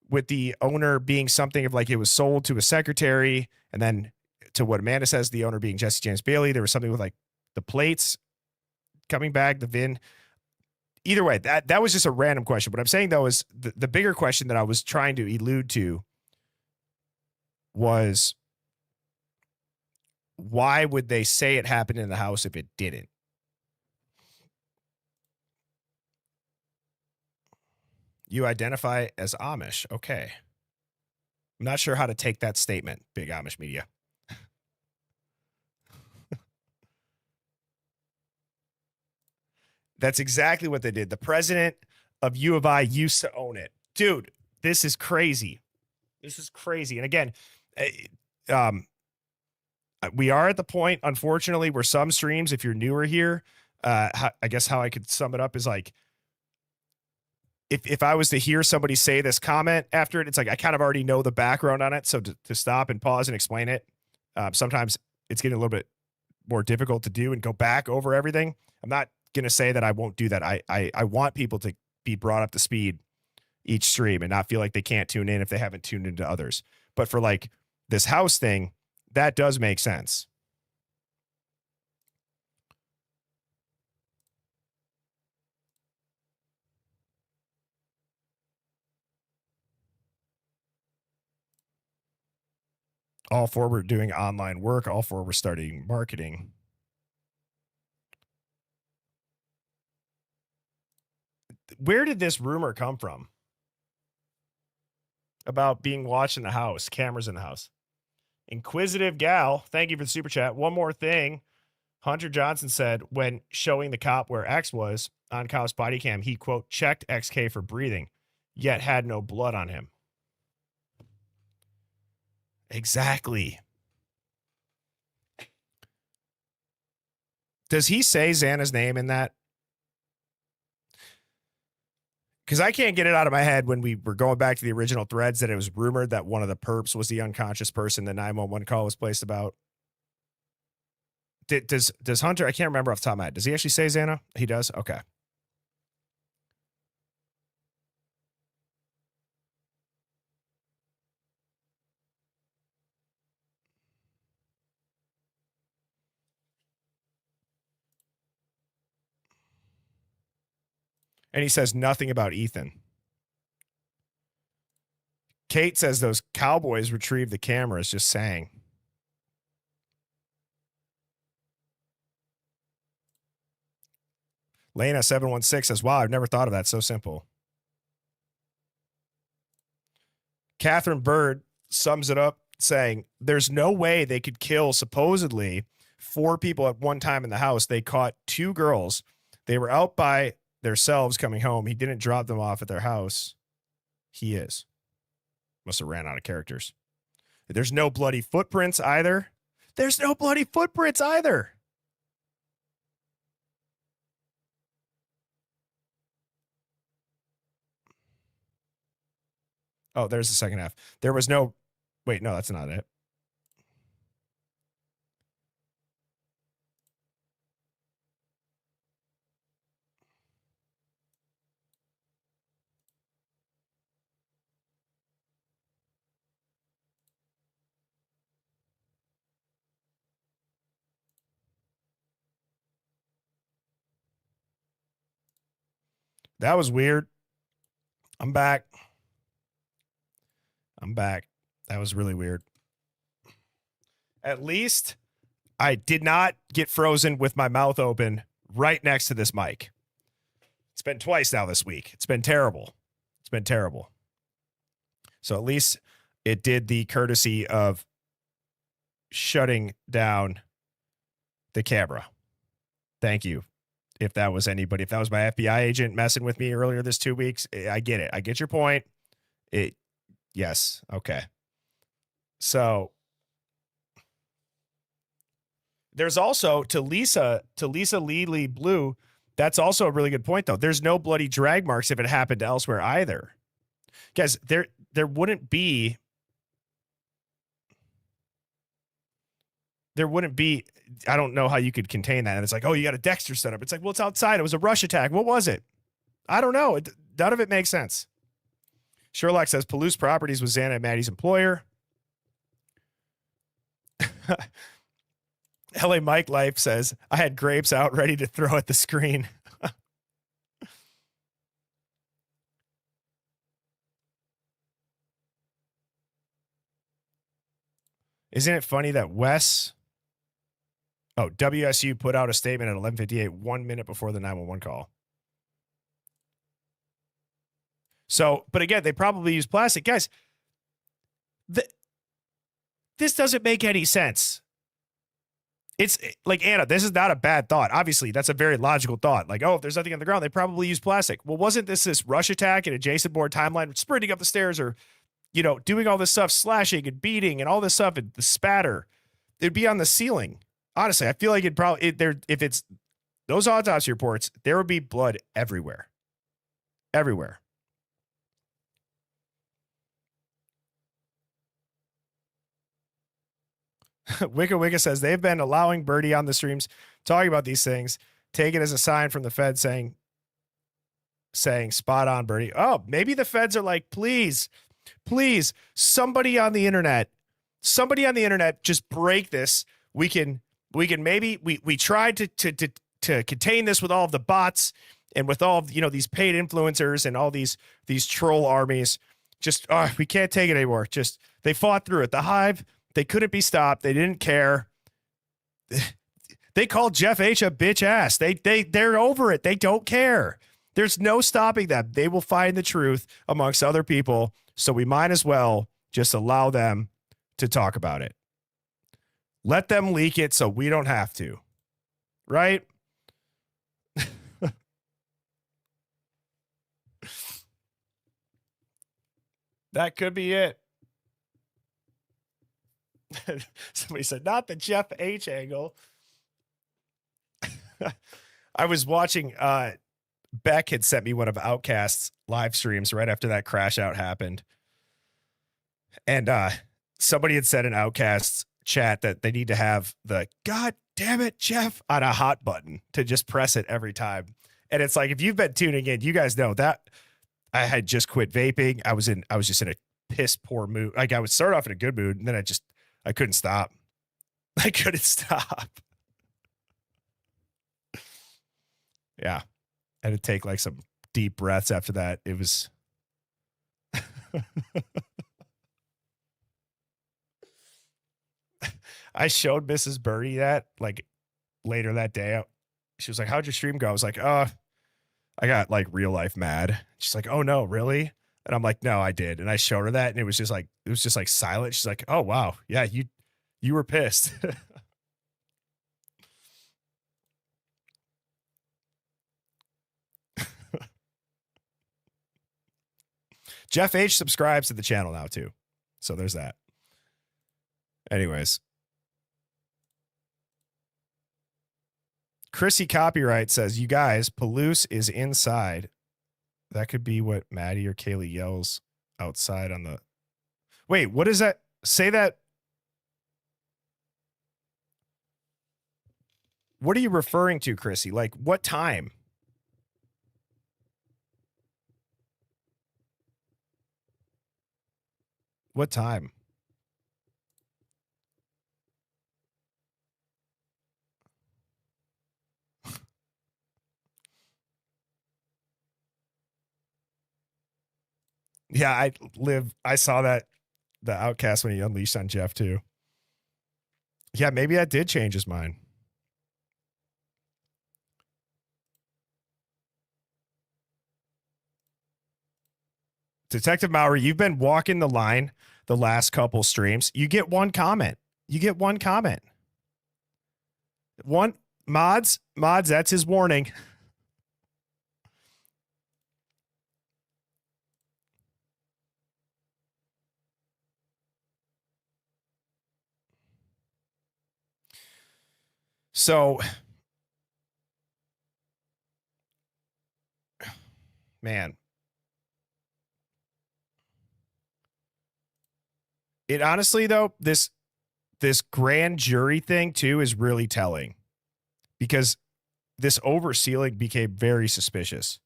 with the owner being something of like it was sold to a secretary, and then to what Amanda says, the owner being Jesse James Bailey, there was something with like the plates coming back, the VIN. Either way, that was just a random question. What I'm saying though is the bigger question that I was trying to allude to was, why would they say it happened in the house if it didn't? You identify as Amish. Okay. I'm not sure how to take that statement, Big Amish Media. That's exactly what they did. The president of U of I used to own it. Dude, this is crazy. This is crazy. And again, we are at the point, unfortunately, where some streams, if you're newer here, I guess how I could sum it up is like, if I was to hear somebody say this comment after it, it's like I kind of already know the background on it. So to stop and pause and explain it, sometimes it's getting a little bit more difficult to do and go back over everything. I'm not going to say that I won't do that. I want people to be brought up to speed each stream and not feel like they can't tune in if they haven't tuned into others. But for like this house thing, that does make sense. All four were doing online work. All four were starting marketing. Where did this rumor come from about being watched in the house, cameras in the house? Inquisitive gal, thank you for the super chat. One more thing. Hunter Johnson said when showing the cop where X was on cop's body cam, he, quote, checked XK for breathing, yet had no blood on him. Exactly. Does he say Xana's name in that? Because I can't get it out of my head when we were going back to the original threads that it was rumored that one of the perps was the unconscious person the 911 call was placed about. Does Hunter, I can't remember off the top of my head, does he actually say Xana? He does? Okay. And he says nothing about Ethan. Kate says those cowboys retrieved the cameras, just saying. Lena716 says, wow, I've never thought of that. So simple. Catherine Bird sums it up saying, there's no way they could kill supposedly 4 people at one time in the house. They caught 2 girls. They were out by themselves coming home. He didn't drop them off at their house. He is. Must have ran out of characters. There's no bloody footprints either. There's no bloody footprints either. Oh, there's the second half. There was no... Wait, no, that's not it. That was weird. I'm back. That was really weird. At least I did not get frozen with my mouth open right next to this mic. It's been twice now this week. It's been terrible. So at least it did the courtesy of shutting down the camera. Thank you. If that was anybody, if that was my FBI agent messing with me earlier this 2 weeks, I get it. I get your point. Yes. Okay. So there's also to Lisa Lee Blue. That's also a really good point though. There's no bloody drag marks if it happened elsewhere either. Guys, there wouldn't be. there wouldn't be, I don't know how you could contain that. And it's like, oh, you got a Dexter setup. It's like, well, it's outside. It was a rush attack. What was it? I don't know. None of it makes sense. Sherlock says Palouse Properties was Xana and Maddie's employer. LA Mike Life says, I had grapes out ready to throw at the screen. Isn't it funny that WSU put out a statement at 11:58, 1 minute before the 911 call. So, but again, they probably use plastic. Guys, this doesn't make any sense. It's like, Anna, this is not a bad thought. Obviously, that's a very logical thought. Like, oh, if there's nothing on the ground, they probably use plastic. Well, wasn't this rush attack and adjacent board timeline sprinting up the stairs or, doing all this stuff, slashing and beating and all this stuff, and the spatter? It'd be on the ceiling. Honestly, I feel like if it's those autopsy reports, there would be blood everywhere. Everywhere. Wicca says they've been allowing Birdie on the streams talking about these things. Take it as a sign from the Fed saying spot on, Birdie. Oh, maybe the Feds are like, please, somebody on the internet, just break this. We tried to contain this with all of the bots and with all of, these paid influencers and all these troll armies. Just, we can't take it anymore. Just, they fought through it. The Hive, they couldn't be stopped. They didn't care. They called Jeff H a bitch ass. They're over it. They don't care. There's no stopping them. They will find the truth amongst other people. So we might as well just allow them to talk about it. Let them leak it so we don't have to. Right? That could be it. Somebody said, not the Jeff H angle. I was watching, Beck had sent me one of Outcast's live streams right after that crash out happened. And somebody had said in Outcast's chat that they need to have the God damn it, Jeff, on a hot button to just press it every time. And it's like, if you've been tuning in, you guys know that I had just quit vaping. I was just in a piss poor mood. Like, I would start off in a good mood and then I couldn't stop. I couldn't stop. Yeah. I had to take like some deep breaths after that. It was. I showed Mrs. Birdie that like later that day. She was like, how'd your stream go? I was like, I got like real life mad. She's like, oh no, really? And I'm like, no, I did. And I showed her that and it was just like silent. She's like, oh wow. Yeah, you were pissed. Jeff H subscribes to the channel now too. So there's that. Anyways. Chrissy Copyright says, you guys, Palouse is inside. That could be what Maddie or Kaylee yells outside on the. Wait, what is that? Say that. What are you referring to, Chrissy? Like, what time? What time? Yeah, I saw that, the Outcast when he unleashed on Jeff too. Yeah, maybe that did change his mind. Detective Maury, you've been walking the line the last couple streams. You get one comment. One mods, that's his warning. So, man, it honestly though, this this grand jury thing too is really telling, because this oversealing became very suspicious.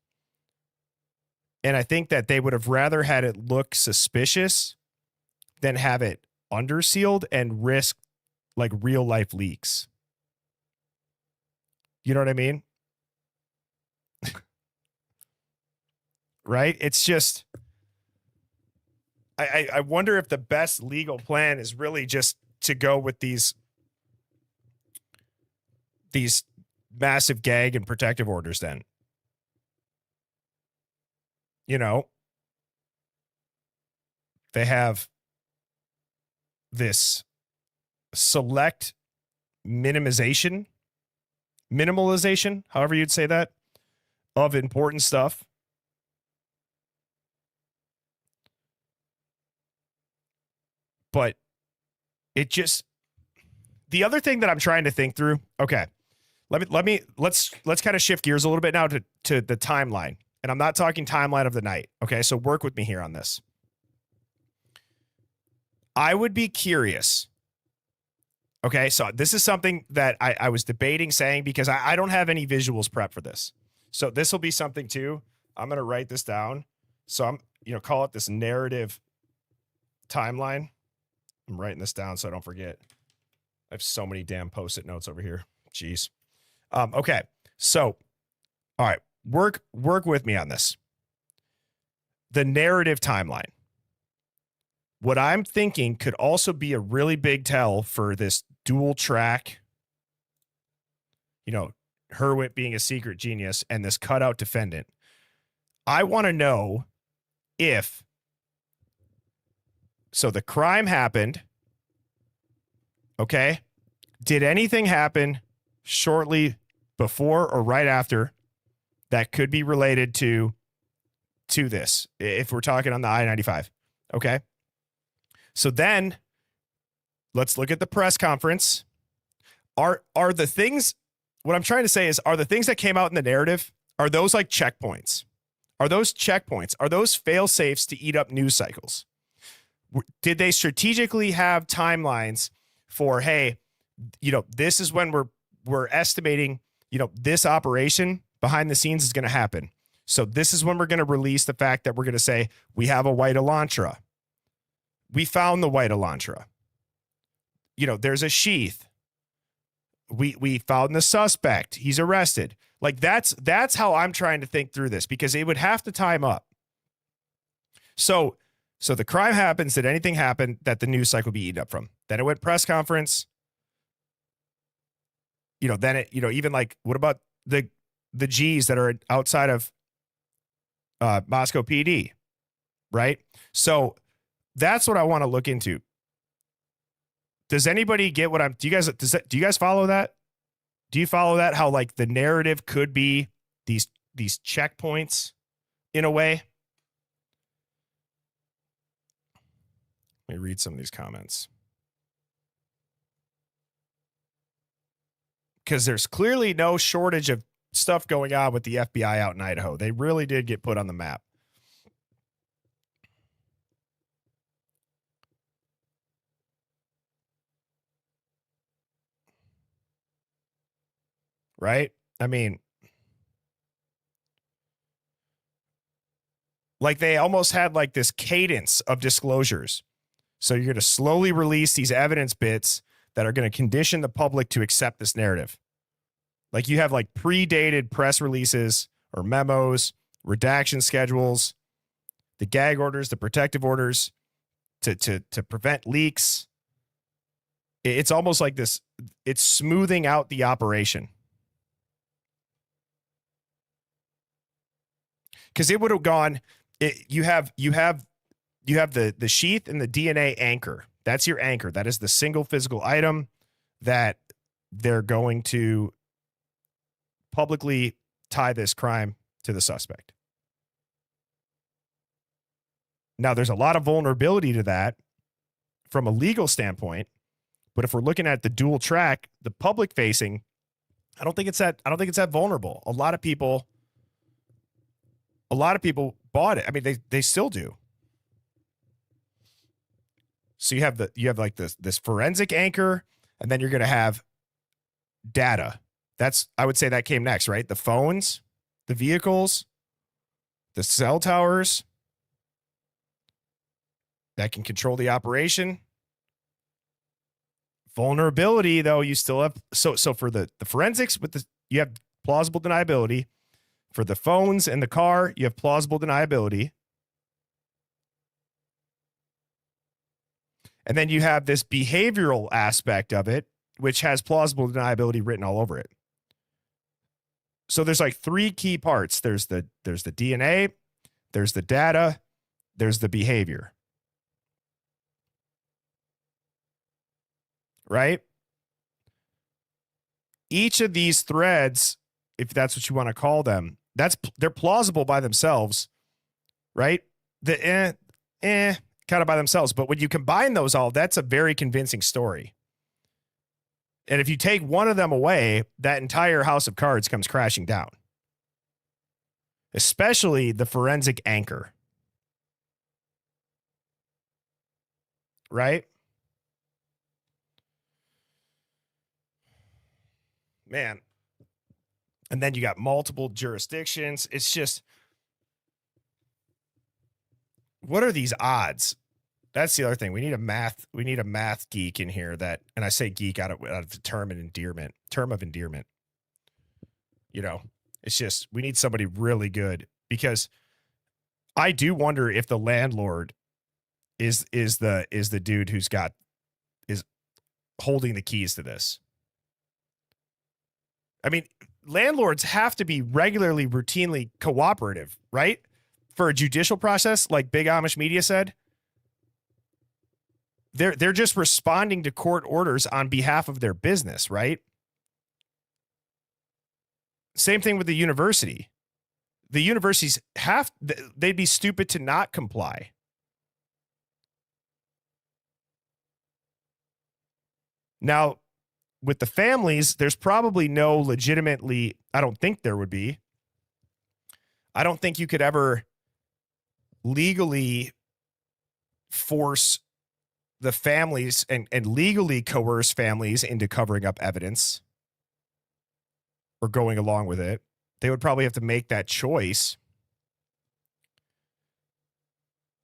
And I think that they would have rather had it look suspicious than have it undersealed and risk like real life leaks. You know what I mean? Right? It's just, I wonder if the best legal plan is really just to go with these massive gag and protective orders then. You know, they have this select minimalization, however you'd say that, of important stuff. But it just, the other thing that I'm trying to think through, okay, let's kind of shift gears a little bit now to the timeline. And I'm not talking timeline of the night. Okay, so work with me here on this. I would be curious. Okay, so this is something that I was debating saying, because I don't have any visuals prep for this. So this will be something too. I'm going to write this down. So I'm, call it this narrative timeline. I'm writing this down so I don't forget. I have so many damn Post-it notes over here. Jeez. Okay, so, all right, work with me on this. The narrative timeline. What I'm thinking could also be a really big tell for this dual track, Hurwitz being a secret genius and this cutout defendant. I want to know if, so the crime happened, okay? Did anything happen shortly before or right after that could be related to this, if we're talking on the I-95, okay? So then let's look at the press conference. Are the things, what I'm trying to say is, are the things that came out in the narrative, are those like checkpoints? Are those checkpoints? Are those fail safes to eat up news cycles? Did they strategically have timelines for, hey, this is when we're estimating, this operation behind the scenes is going to happen. So this is when we're going to release the fact that we're going to say we have a white Elantra. We found the white Elantra. There's a sheath. We found the suspect. He's arrested. Like that's how I'm trying to think through this, because it would have to time up. So the crime happens. Did anything happen that the news cycle be eaten up from? Then it went press conference. Then it, even like, what about the G's that are outside of Moscow PD, right? So that's what I want to look into. Does anybody get what do you guys follow that? Do you follow that? How like the narrative could be these checkpoints in a way? Let me read some of these comments. Because there's clearly no shortage of stuff going on with the FBI out in Idaho. They really did get put on the map. Right? I mean, like they almost had like this cadence of disclosures. So you're going to slowly release these evidence bits that are going to condition the public to accept this narrative. Like you have like predated press releases or memos, redaction schedules, the gag orders, the protective orders to prevent leaks. It's almost like this, it's smoothing out the operation. Because it would have gone, you have the sheath and the DNA anchor. That's your anchor. That is the single physical item that they're going to publicly tie this crime to the suspect. Now, there's a lot of vulnerability to that from a legal standpoint, but if we're looking at the dual track, the public facing, I don't think it's that vulnerable. A lot of people bought it. I mean, they still do. So you have like this forensic anchor, and then you're going to have data. I would say that came next, right? The phones, the vehicles, the cell towers that can control the operation. Vulnerability, though, you still have so for the forensics you have plausible deniability. For the phones and the car, you have plausible deniability. And then you have this behavioral aspect of it, which has plausible deniability written all over it. So there's like three key parts. There's the DNA, there's the data, there's the behavior. Right? Each of these threads, if that's what you want to call them, they're plausible by themselves, right? The kind of by themselves. But when you combine those all, that's a very convincing story. And if you take one of them away, that entire house of cards comes crashing down. Especially the forensic anchor. Right? Man. And then you got multiple jurisdictions. It's just, what are these odds? That's the other thing. We need a math geek in here that, and I say geek out of the term of endearment. You know, it's just, we need somebody really good, because I do wonder if the landlord is the dude is holding the keys to this. I mean, landlords have to be regularly, routinely cooperative, right? For a judicial process, like Big Amish Media said. They're just responding to court orders on behalf of their business, right? Same thing with the university. The universities they'd be stupid to not comply. Now, with the families, there's probably no legitimately, I don't think there would be. I don't think you could ever legally force the families and legally coerce families into covering up evidence or going along with it. They would probably have to make that choice.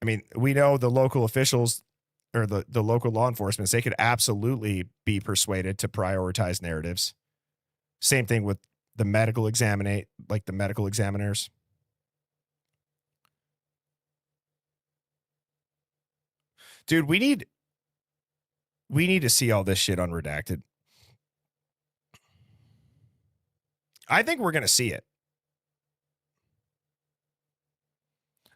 I mean, we know the local officials or the local law enforcement, they could absolutely be persuaded to prioritize narratives. Same thing with the medical examiners. Dude, we need to see all this shit unredacted. I think we're going to see it.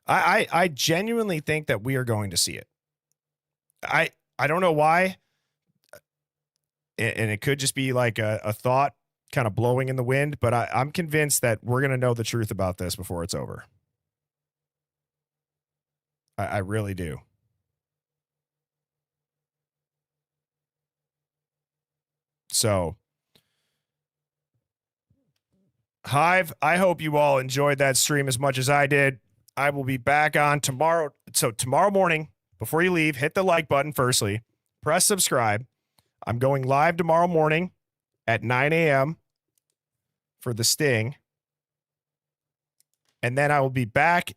I genuinely think that we are going to see it. I don't know why. And it could just be like a thought kind of blowing in the wind, but I'm convinced that we're going to know the truth about this before it's over. I really do. So, Hive, I hope you all enjoyed that stream as much as I did. I will be back on tomorrow. So tomorrow morning, before you leave, hit the like button firstly. Press subscribe. I'm going live tomorrow morning at 9 a.m. for the Sting. And then I will be back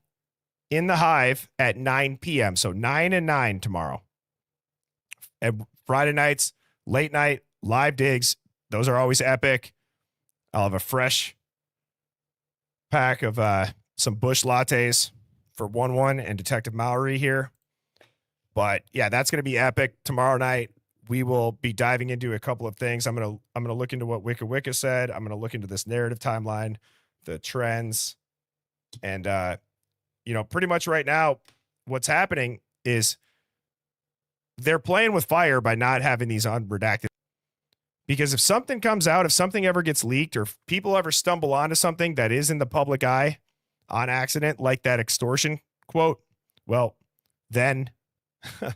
in the Hive at 9 p.m. So 9 and 9 tomorrow. And Friday nights, late night, live digs. Those are always epic. I'll have a fresh pack of some Bush lattes for 1-1 and Detective Mallory here. But yeah, that's going to be epic. Tomorrow night, we will be diving into a couple of things. I'm going to look into what Wicca said. I'm going to look into this narrative timeline, the trends, and pretty much right now, what's happening is they're playing with fire by not having these unredacted. Because if something comes out, if something ever gets leaked, or if people ever stumble onto something that is in the public eye on accident, like that extortion quote, well, then, I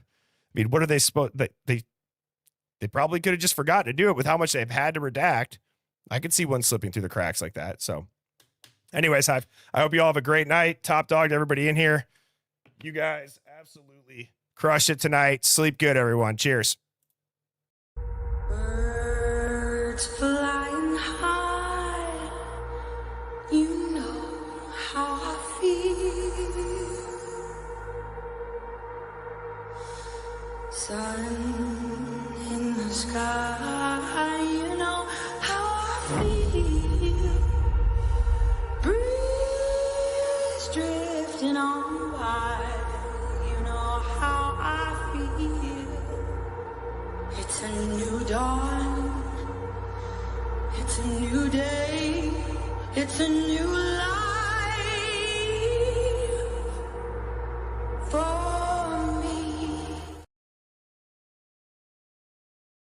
mean, what are they supposed? They probably could have just forgotten to do it with how much they've had to redact. I could see one slipping through the cracks like that. So, anyways, I hope you all have a great night. Top dog to everybody in here. You guys absolutely Crush it tonight. Sleep good, everyone. Cheers. Birds flying high, you know how I feel. Sun in the sky, you know how I feel. Breeze drifting on by, you know how I feel. It's a new dawn, it's a new day, it's a new life.